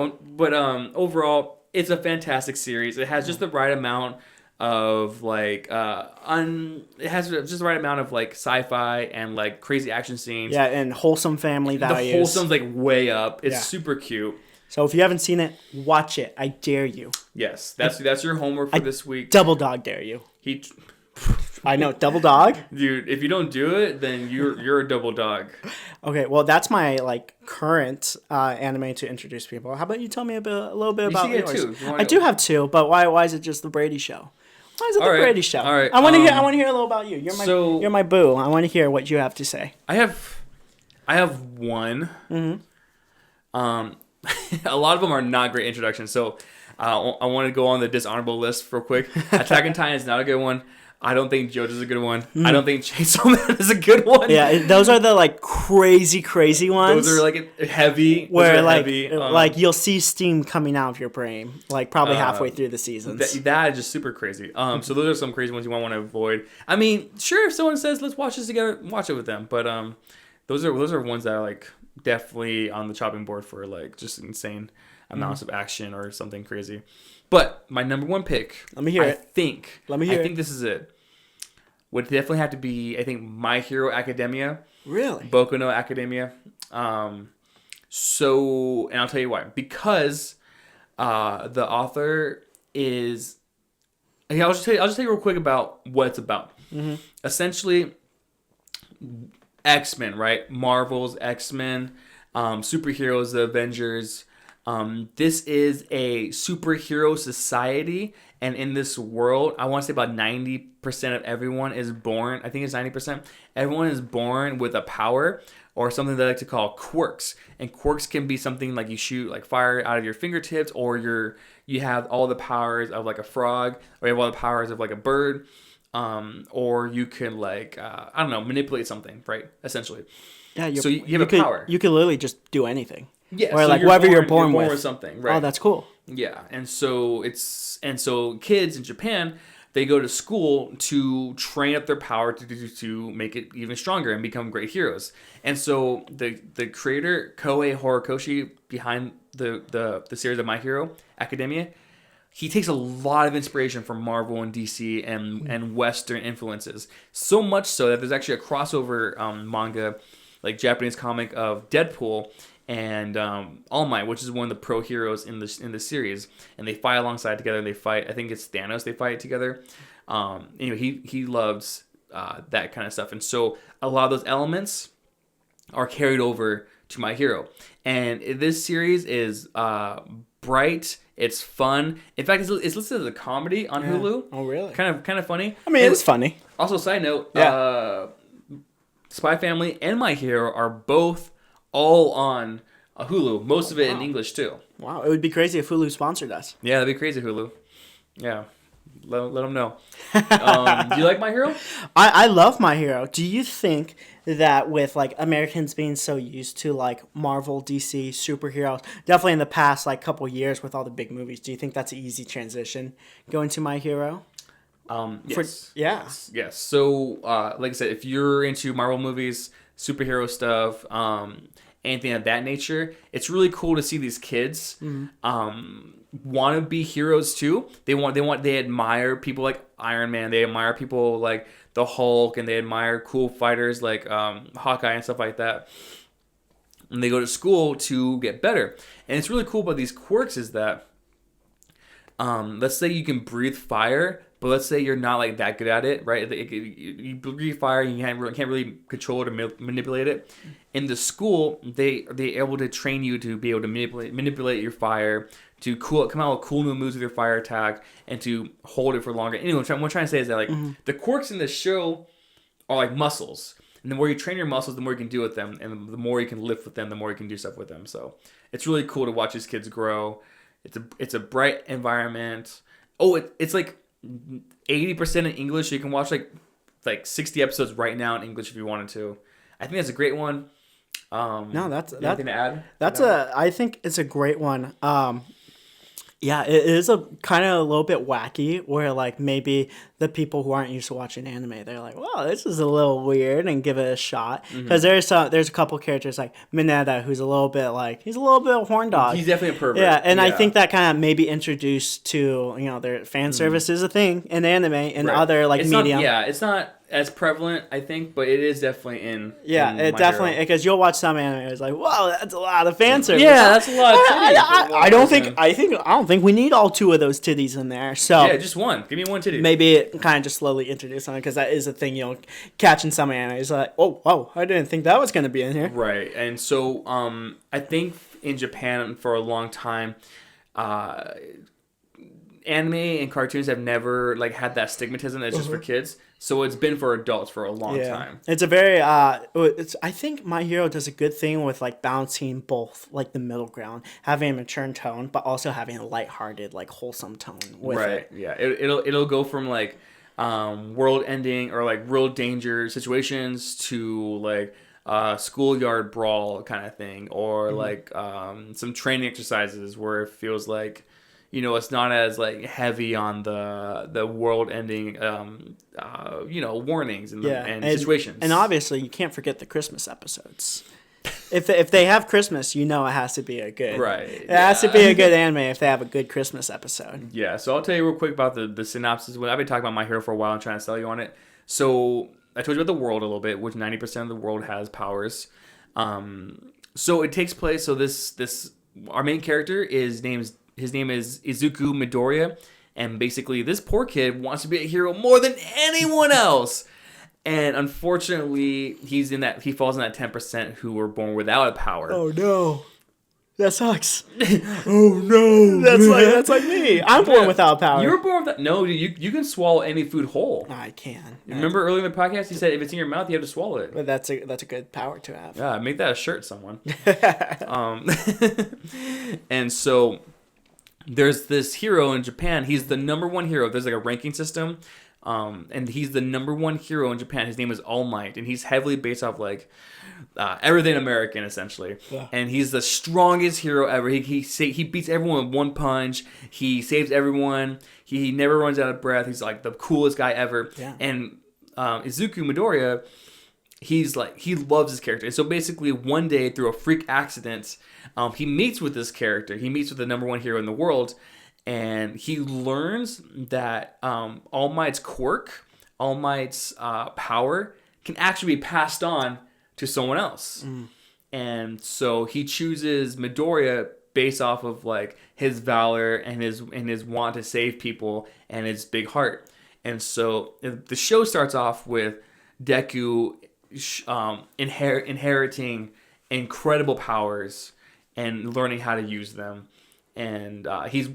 overall, it's a fantastic series. It has just the right amount of like it has just the right amount of like sci-fi and like crazy action scenes. Yeah, and wholesome family values. The wholesome's like way up. It's super cute. So if you haven't seen it, watch it. I dare you. Yes, that's your homework for this week. Double dog dare you. I know, double dog. Dude, if you don't do it, then you're a double dog. Okay, well that's my like current anime to introduce people. How about you tell me a little bit about yours? Two. I do have two, but why is it just the Brady Show? Why is it the Brady Show? All right. I want to hear a little about you. You're my boo. I want to hear what you have to say. I have one. Mm-hmm. A lot of them are not great introductions, so I want to go on the dishonorable list real quick. Attack on Titan is not a good one. I don't think JoJo's a good one. I don't think Chainsaw Man is a good one. Yeah, those are the like crazy ones. Those are like heavy. Where like you'll see steam coming out of your brain, like probably halfway through the seasons. That is just super crazy. So those are some crazy ones you might want to avoid. I mean, sure, if someone says let's watch this together, watch it with them. But those are ones that are like definitely on the chopping board for like just insane amounts of action or something crazy. But my number one pick, let me hear it. I think this is it. Would definitely have to be, I think, My Hero Academia. Really? Boku no Academia. So, and I'll tell you why. Because the author is. I'll just tell you real quick about what it's about. Mm-hmm. Essentially, X-Men, right? Marvel's X-Men, superheroes, the Avengers. This is a superhero society, and in this world, I want to say about 90% of everyone is born. I think it's 90%. Everyone is born with a power or something they like to call quirks. And quirks can be something like you shoot like fire out of your fingertips, or you have all the powers of like a frog, or you have all the powers of like a bird. or you can like I don't know, manipulate something, right? Essentially. Yeah, So you have a power. You could literally just do anything. Yeah. Or so like whatever you're born with something, right? Oh, that's cool. Yeah, and so kids in Japan, they go to school to train up their power to make it even stronger and become great heroes. And so the creator Koei Horikoshi behind the series of My Hero Academia, he takes a lot of inspiration from Marvel and DC and Western influences. So much so that there's actually a crossover manga, like Japanese comic of Deadpool and All Might, which is one of the pro heroes in the series, and they fight alongside together. And they fight. I think it's Thanos. They fight together. He loves that kind of stuff, and so a lot of those elements are carried over to My Hero. And this series is bright. It's fun. In fact, it's listed as a comedy on Hulu. Oh, really? Kind of funny. I mean, it's funny. Also, side note, Spy Family and My Hero are both all on Hulu. Most of it in English too. Wow, it would be crazy if Hulu sponsored us. Yeah, that'd be crazy, Hulu. Yeah, let them know. Do you like My Hero? I love My Hero. Do you think that with like Americans being so used to like Marvel, DC, superheroes, definitely in the past like couple years with all the big movies, do you think that's an easy transition going to My Hero? Yes. Yes. So, like I said, if you're into Marvel movies, superhero stuff, anything of that nature, it's really cool to see these kids want to be heroes too. They admire people like Iron Man. They admire people like the Hulk, and they admire cool fighters like Hawkeye and stuff like that. And they go to school to get better. And it's really cool about these quirks is that, let's say you can breathe fire, but let's say you're not like that good at it, right? You breathe fire, and you can't really control it or manipulate it. In the school, they're able to train you to be able to manipulate your fire, to come out with cool new moves with your fire attack, and to hold it for longer. Anyway, what I'm trying to say is that like the quirks in this show are like muscles. And the more you train your muscles, the more you can do with them, and the more you can lift with them, the more you can do stuff with them. So it's really cool to watch these kids grow. It's a bright environment. Oh, it's like 80% in English. You can watch like 60 episodes right now in English if you wanted to. I think that's a great one. No, that's anything to add? I think it's a great one. Yeah, it is a kind of a little bit wacky where like maybe the people who aren't used to watching anime, they're like, "Wow, this is a little weird," and give it a shot. Because there's a couple characters like Mineta, who's a little bit a horn dog. He's definitely a pervert. Yeah, and I think that kind of maybe introduced to their fan service is a thing in anime and other like media. It's not as prevalent, I think, but it is definitely in. Yeah, in it definitely, because you'll watch some anime, it's like, whoa, that's a lot of fan service. Yeah, that's a lot of titties. I don't think we need all two of those titties in there. So yeah, just one. Give me one titty. maybe it kind of just slowly introduce something, because that is a thing you'll catch in some anime. It's like, oh, I didn't think that was going to be in here. Right, and so I think in Japan for a long time, anime and cartoons have never like had that stigmatism that's just for kids. So it's been for adults for a long time. It's a very I think My Hero does a good thing with like balancing both like the middle ground, having a mature tone, but also having a lighthearted, like wholesome tone with it. Yeah. It'll go from like world ending or like real danger situations to like schoolyard brawl kind of thing, or like some training exercises where it feels like it's not as like heavy on the world-ending, warnings and situations. And obviously, you can't forget the Christmas episodes. If they have Christmas, it has to be a good. Right. It has to be a good anime if they have a good Christmas episode. Yeah. So I'll tell you real quick about the synopsis. I've been talking about My Hero for a while and trying to sell you on it. So I told you about the world a little bit, which 90% of the world has powers. So it takes place. So this our main character his name is Izuku Midoriya, and basically this poor kid wants to be a hero more than anyone else. And unfortunately, he falls in that 10% who were born without a power. Oh no. That sucks. Oh no. That's like me. I'm born without power. You were born without. No, you can swallow any food whole. I can. Remember earlier in the podcast, you said if it's in your mouth, you have to swallow it. But that's a good power to have. Yeah, make that a shirt, someone. And so there's this hero in Japan. He's the number one hero. There's like a ranking system And he's the number one hero in Japan. His name is All Might, and he's heavily based off like everything American essentially. Yeah. And he's the strongest hero ever. He beats everyone with one punch. He saves everyone. He never runs out of breath. He's like the coolest guy ever. Yeah. And Izuku Midoriya, he loves his character. And so basically one day through a freak accident, he meets with this character. He meets with the number one hero in the world. And he learns that All Might's quirk, All Might's power, can actually be passed on to someone else. And so he chooses Midoriya based off of like his valor and his want to save people and his big heart. And so the show starts off with Deku inheriting incredible powers and learning how to use them. And he's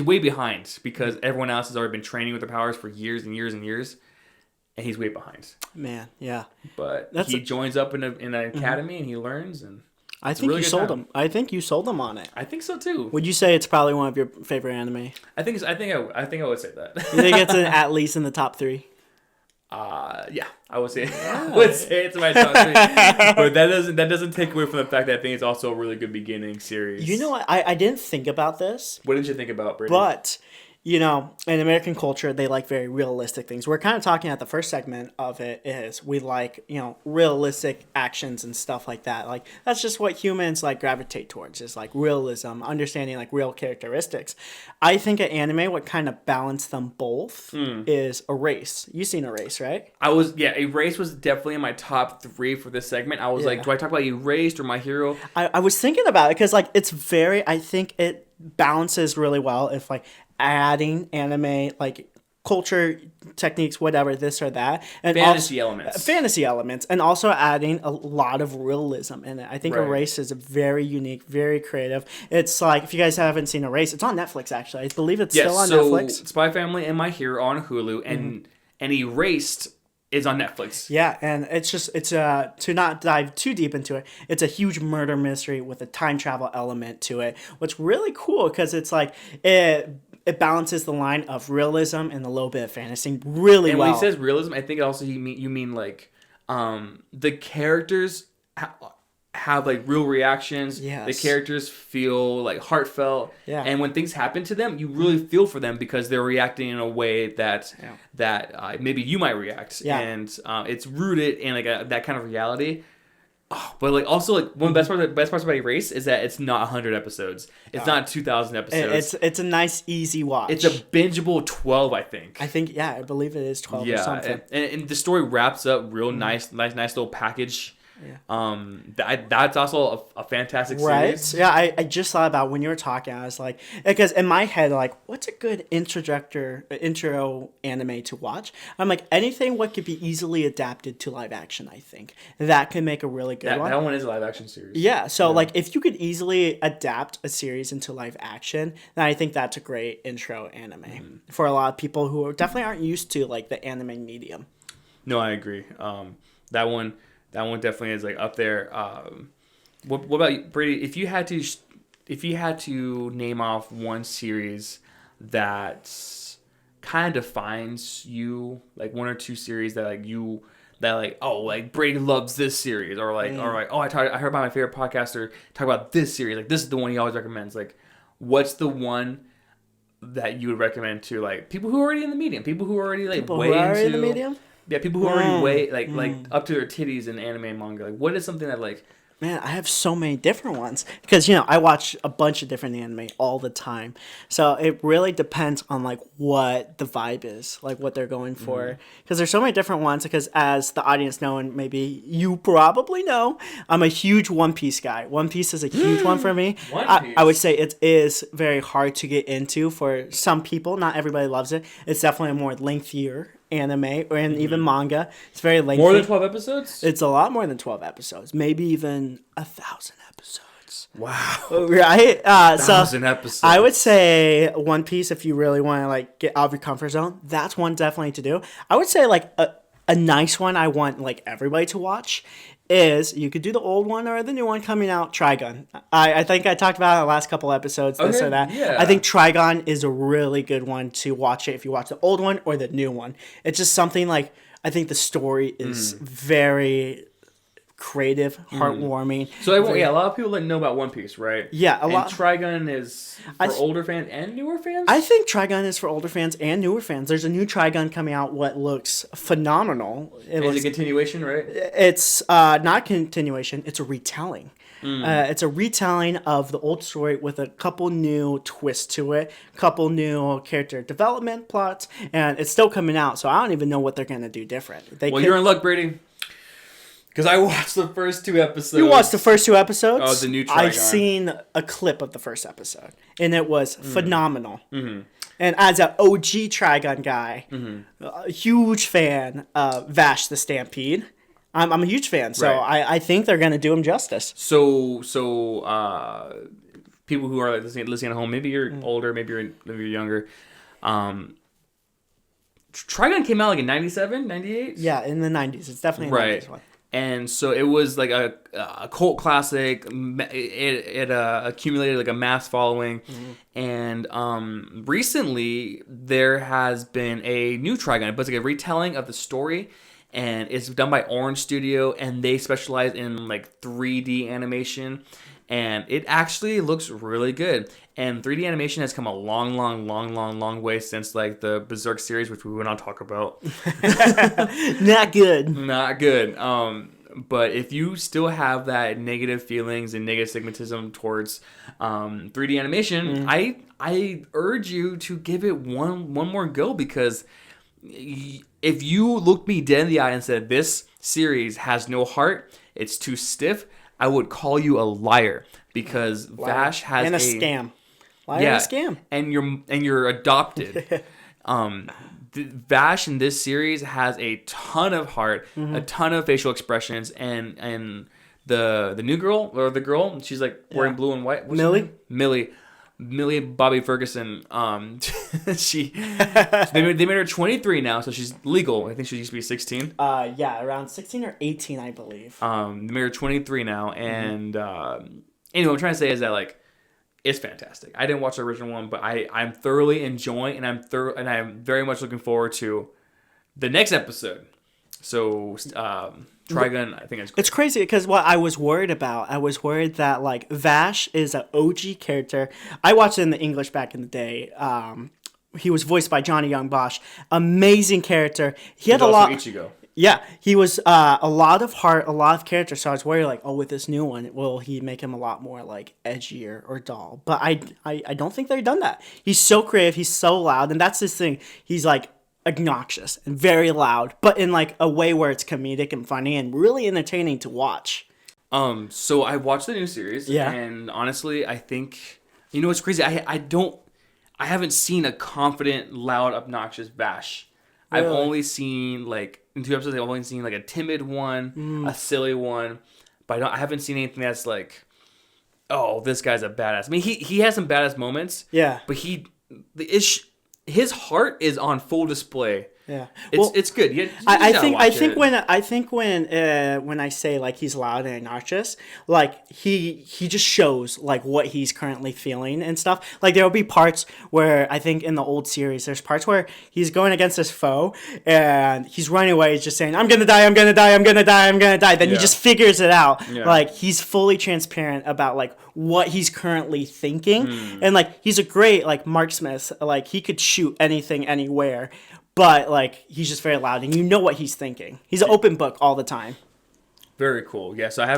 way behind because everyone else has already been training with their powers for years and years and years, and he's way behind. Man, yeah. But he joins up in an academy and he learns, and I think you sold him. I think you sold him on it. I think so too. Would you say it's probably one of your favorite anime? I think I would say that. You think it's at least in the top 3? Yeah, I would say it's my top 3. But that doesn't take away from the fact that I think it's also a really good beginning series. You know what? I didn't think about this. What did you think about Brady? But you know, in American culture, they like very realistic things. We're kind of talking at the first segment of it is we like, you know, realistic actions and stuff like that. Like, that's just what humans like gravitate towards is like realism, understanding like real characteristics. I think an anime would kind of balance them both is Erase. You've seen Erase, right? Erase was definitely in my top 3 for this segment. I was like, do I talk about Erased or My Hero? I was thinking about it because like it's very, I think it balances really well if like adding anime like culture techniques, whatever, this or that, and fantasy elements, and also adding a lot of realism in it. I think Erase is very unique, very creative. It's like, if you guys haven't seen Erase, it's on Netflix actually. I believe it's still on Netflix. Spy Family and My Hero on Hulu, and Erased is on Netflix. Yeah, and it's to not dive too deep into it, it's a huge murder mystery with a time travel element to it. What's really cool because it's like it balances the line of realism and a little bit of fantasy really well. And when he says realism, I think also you mean like the characters have like real reactions. Yes. The characters feel like heartfelt. Yeah. And when things happen to them, you really feel for them because they're reacting in a way that maybe you might react. Yeah. And it's rooted in like that kind of reality. Oh, but like also like one of the best parts about Erase is that it's not 100 episodes. It's not 2,000 episodes. It's a nice easy watch. It's a bingeable 12, I think. I believe it is 12 or something. And the story wraps up real nice little package. Yeah. That's also a fantastic series. Right? Yeah, I just thought about when you were talking, I was like, because in my head, like, what's a good intro anime to watch? I'm like, anything what could be easily adapted to live action, I think. That can make a really good one. That one is a live action series. Yeah, so like, if you could easily adapt a series into live action, then I think that's a great intro anime for a lot of people who definitely aren't used to like the anime medium. No, I agree. That one definitely is like up there. What about you, Brady? If you had to name off one series that kind of defines you, like one or two series that Brady loves this series, or like I heard about my favorite podcaster talk about this series. Like, this is the one he always recommends. Like, what's the one that you would recommend to like people who are already in the medium, people who are already like in the medium? Yeah, people who already way like up to their titties in anime and manga. Like, what is something that like? Man, I have so many different ones because, you know, I watch a bunch of different anime all the time. So it really depends on like what the vibe is, like what they're going for. Because there's so many different ones. Because as the audience know, and maybe you probably know, I'm a huge One Piece guy. One Piece is a huge one for me. I would say it is very hard to get into for some people. Not everybody loves it. It's definitely a more lengthier anime and even manga. It's very lengthy. More than 12 episodes? It's a lot more than 12 episodes. Maybe even 1,000 episodes. Wow. Right? 1,000 episodes. I would say One Piece, if you really want to like get out of your comfort zone, that's one definitely to do. I would say like A nice one I want like everybody to watch is you could do the old one or the new one coming out, Trigun. I think I talked about it in the last couple episodes, this Okay, or that. yeah. I think Trigun is a really good one to watch it if you watch the old one or the new one. It's just something like, I think the story is very creative, heartwarming. So a lot of people didn't know about One Piece, right? Yeah, a lot. And Trigun is for older fans and newer fans? I think Trigun is for older fans and newer fans. There's a new Trigun coming out, what looks phenomenal. It's a continuation, right? It's not continuation. It's a retelling. It's a retelling of the old story with a couple new twists to it, couple new character development plots, and it's still coming out. So I don't even know what they're gonna do different. You're in luck, Brady. Because I watched the first 2 episodes. You watched the first 2 episodes? Oh, the new Trigun. I've seen a clip of the first episode, and it was phenomenal. Mm-hmm. And as an OG Trigun guy, a huge fan of Vash the Stampede. I'm a huge fan, so Right. I think they're going to do him justice. So people who are listening at home, maybe you're older, maybe you're younger. Trigun came out like in 97, 98? Yeah, in the 90s. It's definitely a Right. 90s one. And so it was like a cult classic. It accumulated like a mass following. And recently there has been a new Trigun, but it's like a retelling of the story. And it's done by Orange Studio, and they specialize in like 3D animation. And it actually looks really good. And 3D animation has come a long way since like the Berserk series, which we will not talk about. Not good. Not good. But if you still have that negative feelings and negative stigmatism towards 3D animation, I urge you to give it one more go, because if you looked me dead in the eye and said this series has no heart, it's too stiff, I would call you a liar, because Vash has and a scam. Liar and a scam. And you're adopted. Vash in this series has a ton of heart, a ton of facial expressions, and the new girl, or the girl, she's like wearing blue and white. What's Millie? Millie Bobby Ferguson. They made her 23 now, so she's legal. I think she used to be 16. Yeah, around 16 or 18, I believe. They made her 23 now, and anyway, what I'm trying to say is that like, it's fantastic. I didn't watch the original one, but I'm thoroughly enjoying, and I'm very much looking forward to the next episode. So Trigun, I think it's great. It's crazy because what I was worried that like Vash is an OG character. I watched it in the English back in the day. He was voiced by Johnny Young Bosch. Amazing character. He had a lot. Ichigo. Yeah, he was a lot of heart, a lot of character. So I was worried, like, oh, with this new one, will he make him a lot more like edgier or dull? But I don't think they've done that. He's so creative, he's so loud, and that's his thing. He's like obnoxious and very loud, but in like a way where it's comedic and funny and really entertaining to watch. So I watched the new series, and honestly, I think what's crazy. I haven't seen a confident, loud, obnoxious Vash. Really? I've only seen like in 2 episodes. I've only seen like a timid one, a silly one, but I haven't seen anything that's like, oh, this guy's a badass. I mean, he has some badass moments. Yeah, but his heart is on full display. Yeah, it's good. I think when I say like he's loud and obnoxious, like he just shows like what he's currently feeling and stuff. Like there will be parts where I think in the old series, there's parts where he's going against his foe and he's running away. He's just saying, "I'm gonna die, I'm gonna die, I'm gonna die, I'm gonna die." Then he just figures it out. Yeah. Like he's fully transparent about like what he's currently thinking, and like he's a great like marksmith. Like he could shoot anything, anywhere. But, like, he's just very loud, and you know what he's thinking. He's an open book all the time. Very cool. Yeah, so I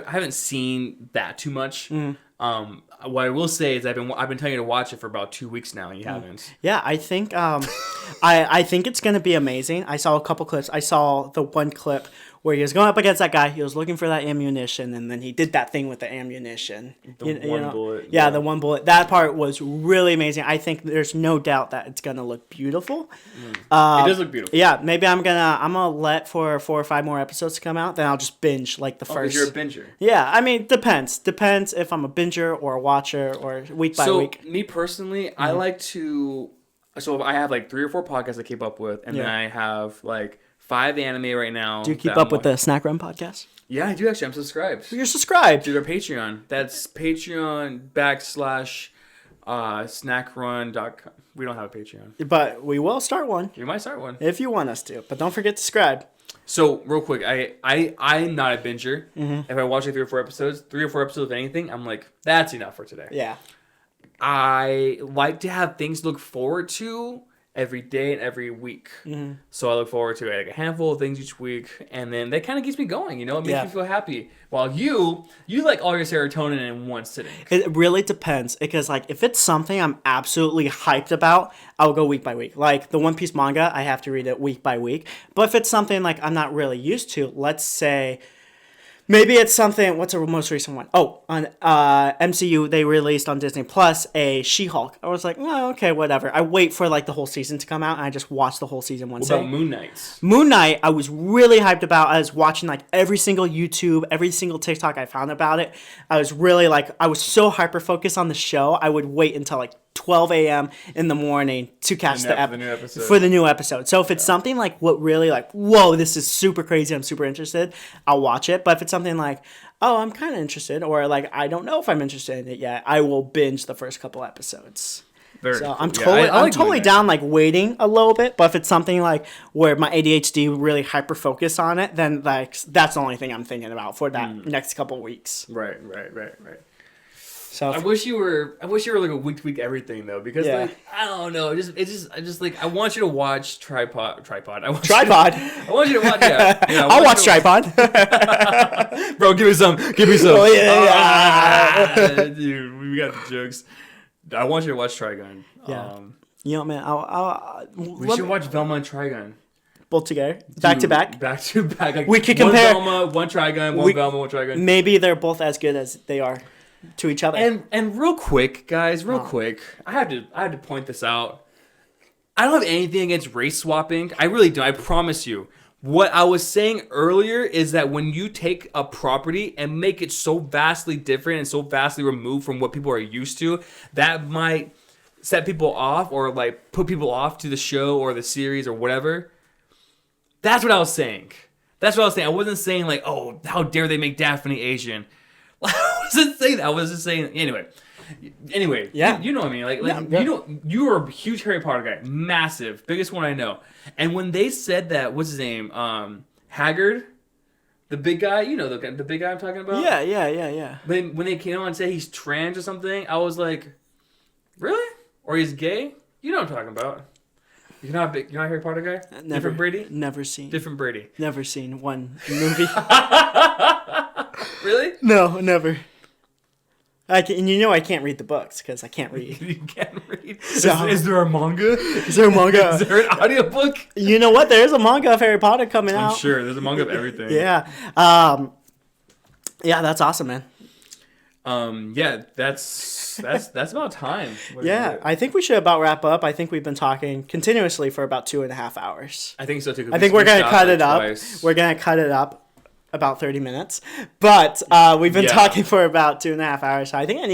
haven't seen that too much. What I will say is I've been telling you to watch it for about 2 weeks now, and you haven't. Yeah, I think I think it's going to be amazing. I saw a couple clips. I saw the one clip where he was going up against that guy. He was looking for that ammunition, and then he did that thing with the ammunition. The one bullet. Yeah, the one bullet. That part was really amazing. I think there's no doubt that it's gonna look beautiful. It does look beautiful. Yeah, maybe I'm gonna let for 4 or 5 more episodes to come out. Then I'll just binge like the first. Because you're a binger. Yeah, I mean, depends if I'm a binger or a watcher or week by week. So me personally, I like to. So I have like 3 or 4 podcasts I keep up with, and then I have like 5 anime right now. Do you keep up with the Snack Run podcast? Yeah, I do actually. I'm subscribed. You're subscribed. To their Patreon. That's Patreon.com/snackrun.com. We don't have a Patreon. But we will start one. We might start one. If you want us to. But don't forget to subscribe. So, real quick, I'm not a binger. If I watch like 3 or 4 episodes of anything, I'm like, that's enough for today. Yeah. I like to have things to look forward to every day and every week. So I look forward to like a handful of things each week, and then that kind of keeps me going. You know, it makes me feel happy. While you like all your serotonin in one sitting. It really depends, because like if it's something I'm absolutely hyped about, I'll go week by week. Like the One Piece manga, I have to read it week by week. But if it's something like I'm not really used to, let's say. Maybe it's something. What's the most recent one? Oh, on MCU, they released on Disney Plus a She-Hulk. I was like, oh, okay, whatever. I wait for like the whole season to come out, and I just watch the whole season one. What about Moon Knight? Moon Knight, I was really hyped about. I was watching like every single YouTube, every single TikTok I found about it. I was really like, I was so hyper focused on the show. I would wait until like 12 a.m. in the morning to catch the new episode. For the new episode. So if it's something like what really like, whoa, this is super crazy, I'm super interested, I'll watch it. But if it's something like, oh, I'm kind of interested, or like I don't know if I'm interested in it yet, I will binge the first couple episodes. Very so cool. I'm totally, I like I'm totally down like waiting a little bit. But if it's something like where my ADHD really hyper focus on it, then like that's the only thing I'm thinking about for that next couple weeks. Right. So I wish you were like a week to week everything though, because like I don't know, I just like I want you to watch Tripod. I want I want you to watch. Yeah, I'll watch Tripod. Bro, give me some. Oh yeah. Dude, we got the jokes. I want you to watch Trigun. Yeah. You know, man, We should watch Velma and Trigun. Both together, back to back. Like, we could compare one Velma, one Trigun, one Velma, one Trigun. Maybe they're both as good as they are to each other. And real quick, guys, quick, I had to point this out. I don't have anything against race swapping. I really don't. I promise you. What I was saying earlier is that when you take a property and make it so vastly different and so vastly removed from what people are used to, that might set people off or like put people off to the show or the series or whatever. That's what I was saying. I wasn't saying like, oh, how dare they make Daphne Asian. I wasn't saying that. I was just saying anyway. Yeah. You know what I mean. Like you are a huge Harry Potter guy, massive, biggest one I know. And when they said that, what's his name, Haggard, the big guy, you know the big guy I'm talking about. Yeah. When they came on and said he's trans or something, I was like, really? Or he's gay? You know what I'm talking about. You're not a Harry Potter guy? Never, Different Brady? Never seen. Different Brady. Never seen one movie. Really? No, never. I can't read the books because I can't read. You can't read. So, is there a manga? Is there a manga? Is there an audiobook? You know what? There is a manga of Harry Potter coming out. I'm sure. There's a manga of everything. Yeah. Yeah, that's awesome, man. Yeah, that's about time. Yeah, I think we should about wrap up. I think we've been talking continuously for about 2.5 hours. I think so too. I think we're gonna cut it up. We're gonna cut it up about 30 minutes, but we've been talking for about 2.5 hours. So I think I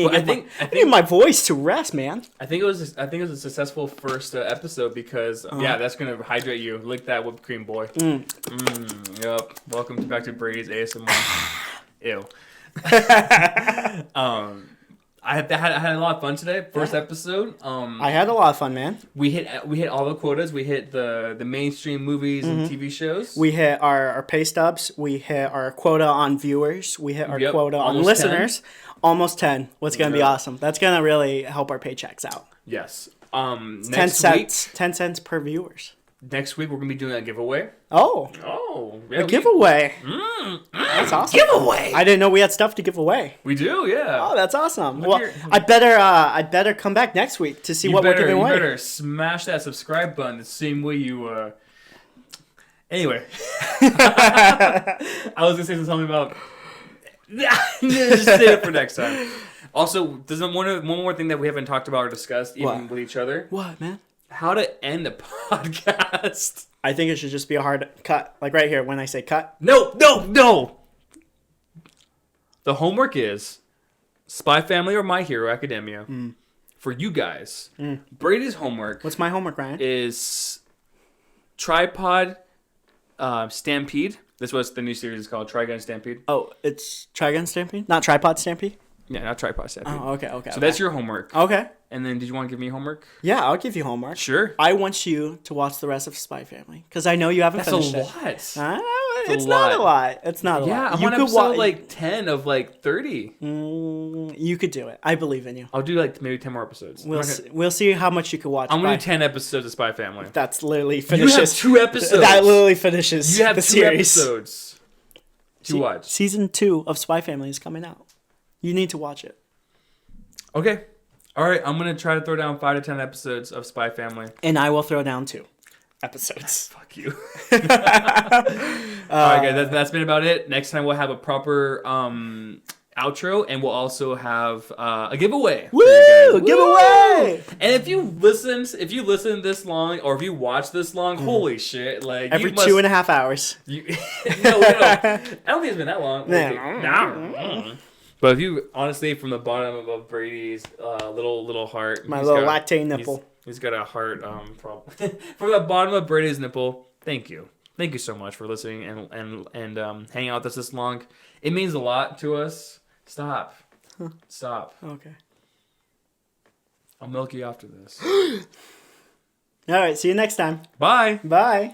need my voice to rest, man. I think it was a successful first episode because that's gonna hydrate you. Lick that whipped cream, boy. Yep. Welcome back to Brady's ASMR. Ew. I had a lot of fun today. First episode. I had a lot of fun, man. We hit all the quotas. We hit the mainstream movies and TV shows. We hit our pay stubs. We hit our quota on viewers. We hit our quota on listeners. 10. Almost 10. What's gonna be awesome. That's gonna really help our paychecks out. Yes. 10 cents per viewers. Next week we're gonna be doing a giveaway. Oh, yeah, a giveaway. That's awesome. Giveaway. I didn't know we had stuff to give away. We do, yeah. Oh, that's awesome. I better come back next week to see what we're giving away. You better smash that subscribe button the same way you. Anyway, I was gonna say something about. Just save it for next time. Also, there's one more thing that we haven't talked about or discussed even with each other. What, man? How to end a podcast. I think it should just be a hard cut. Like right here when I say cut. No. The homework is Spy Family or My Hero Academia. For you guys. Brady's homework. What's my homework, Ryan? Is Tripod, Stampede. This was the new series is called Trigun Stampede. Oh, it's Trigun Stampede? Not Tripod Stampede? Yeah, not Tripod Stampede. Oh, okay. So that's your homework. Okay. And then, did you want to give me homework? Yeah, I'll give you homework. Sure. I want you to watch the rest of Spy Family because I know you haven't That's finished a it. lot. It's not a lot. It's not a lot. Yeah, I'm you on could episode like 10 of like 30. You could do it. I believe in you. I'll do like maybe 10 more episodes. We'll see how much you can watch. I'm gonna do 10 episodes of Spy Family. That's literally finishes. You have 2 episodes. That literally finishes You have the 2 series. episodes to watch. Season 2 of Spy Family is coming out. You need to watch it. Okay. All right. I'm gonna try to throw down 5 to 10 episodes of Spy Family. And I will throw down 2 episodes. Fuck you. All right, guys. That's been about it. Next time we'll have a proper outro, and we'll also have a giveaway. Woo! Giveaway! And if you listen this long, or if you watch this long, holy shit! Like every you must, 2.5 hours. No, I don't think it's been that long. No. But if you honestly, from the bottom of Brady's little heart, My little lactate nipple. He's got a heart problem. From the bottom of Brady's nipple, thank you so much for listening and hanging out with us this long. It means a lot to us. Stop. Okay. I'll milk you after this. All right. See you next time. Bye. Bye.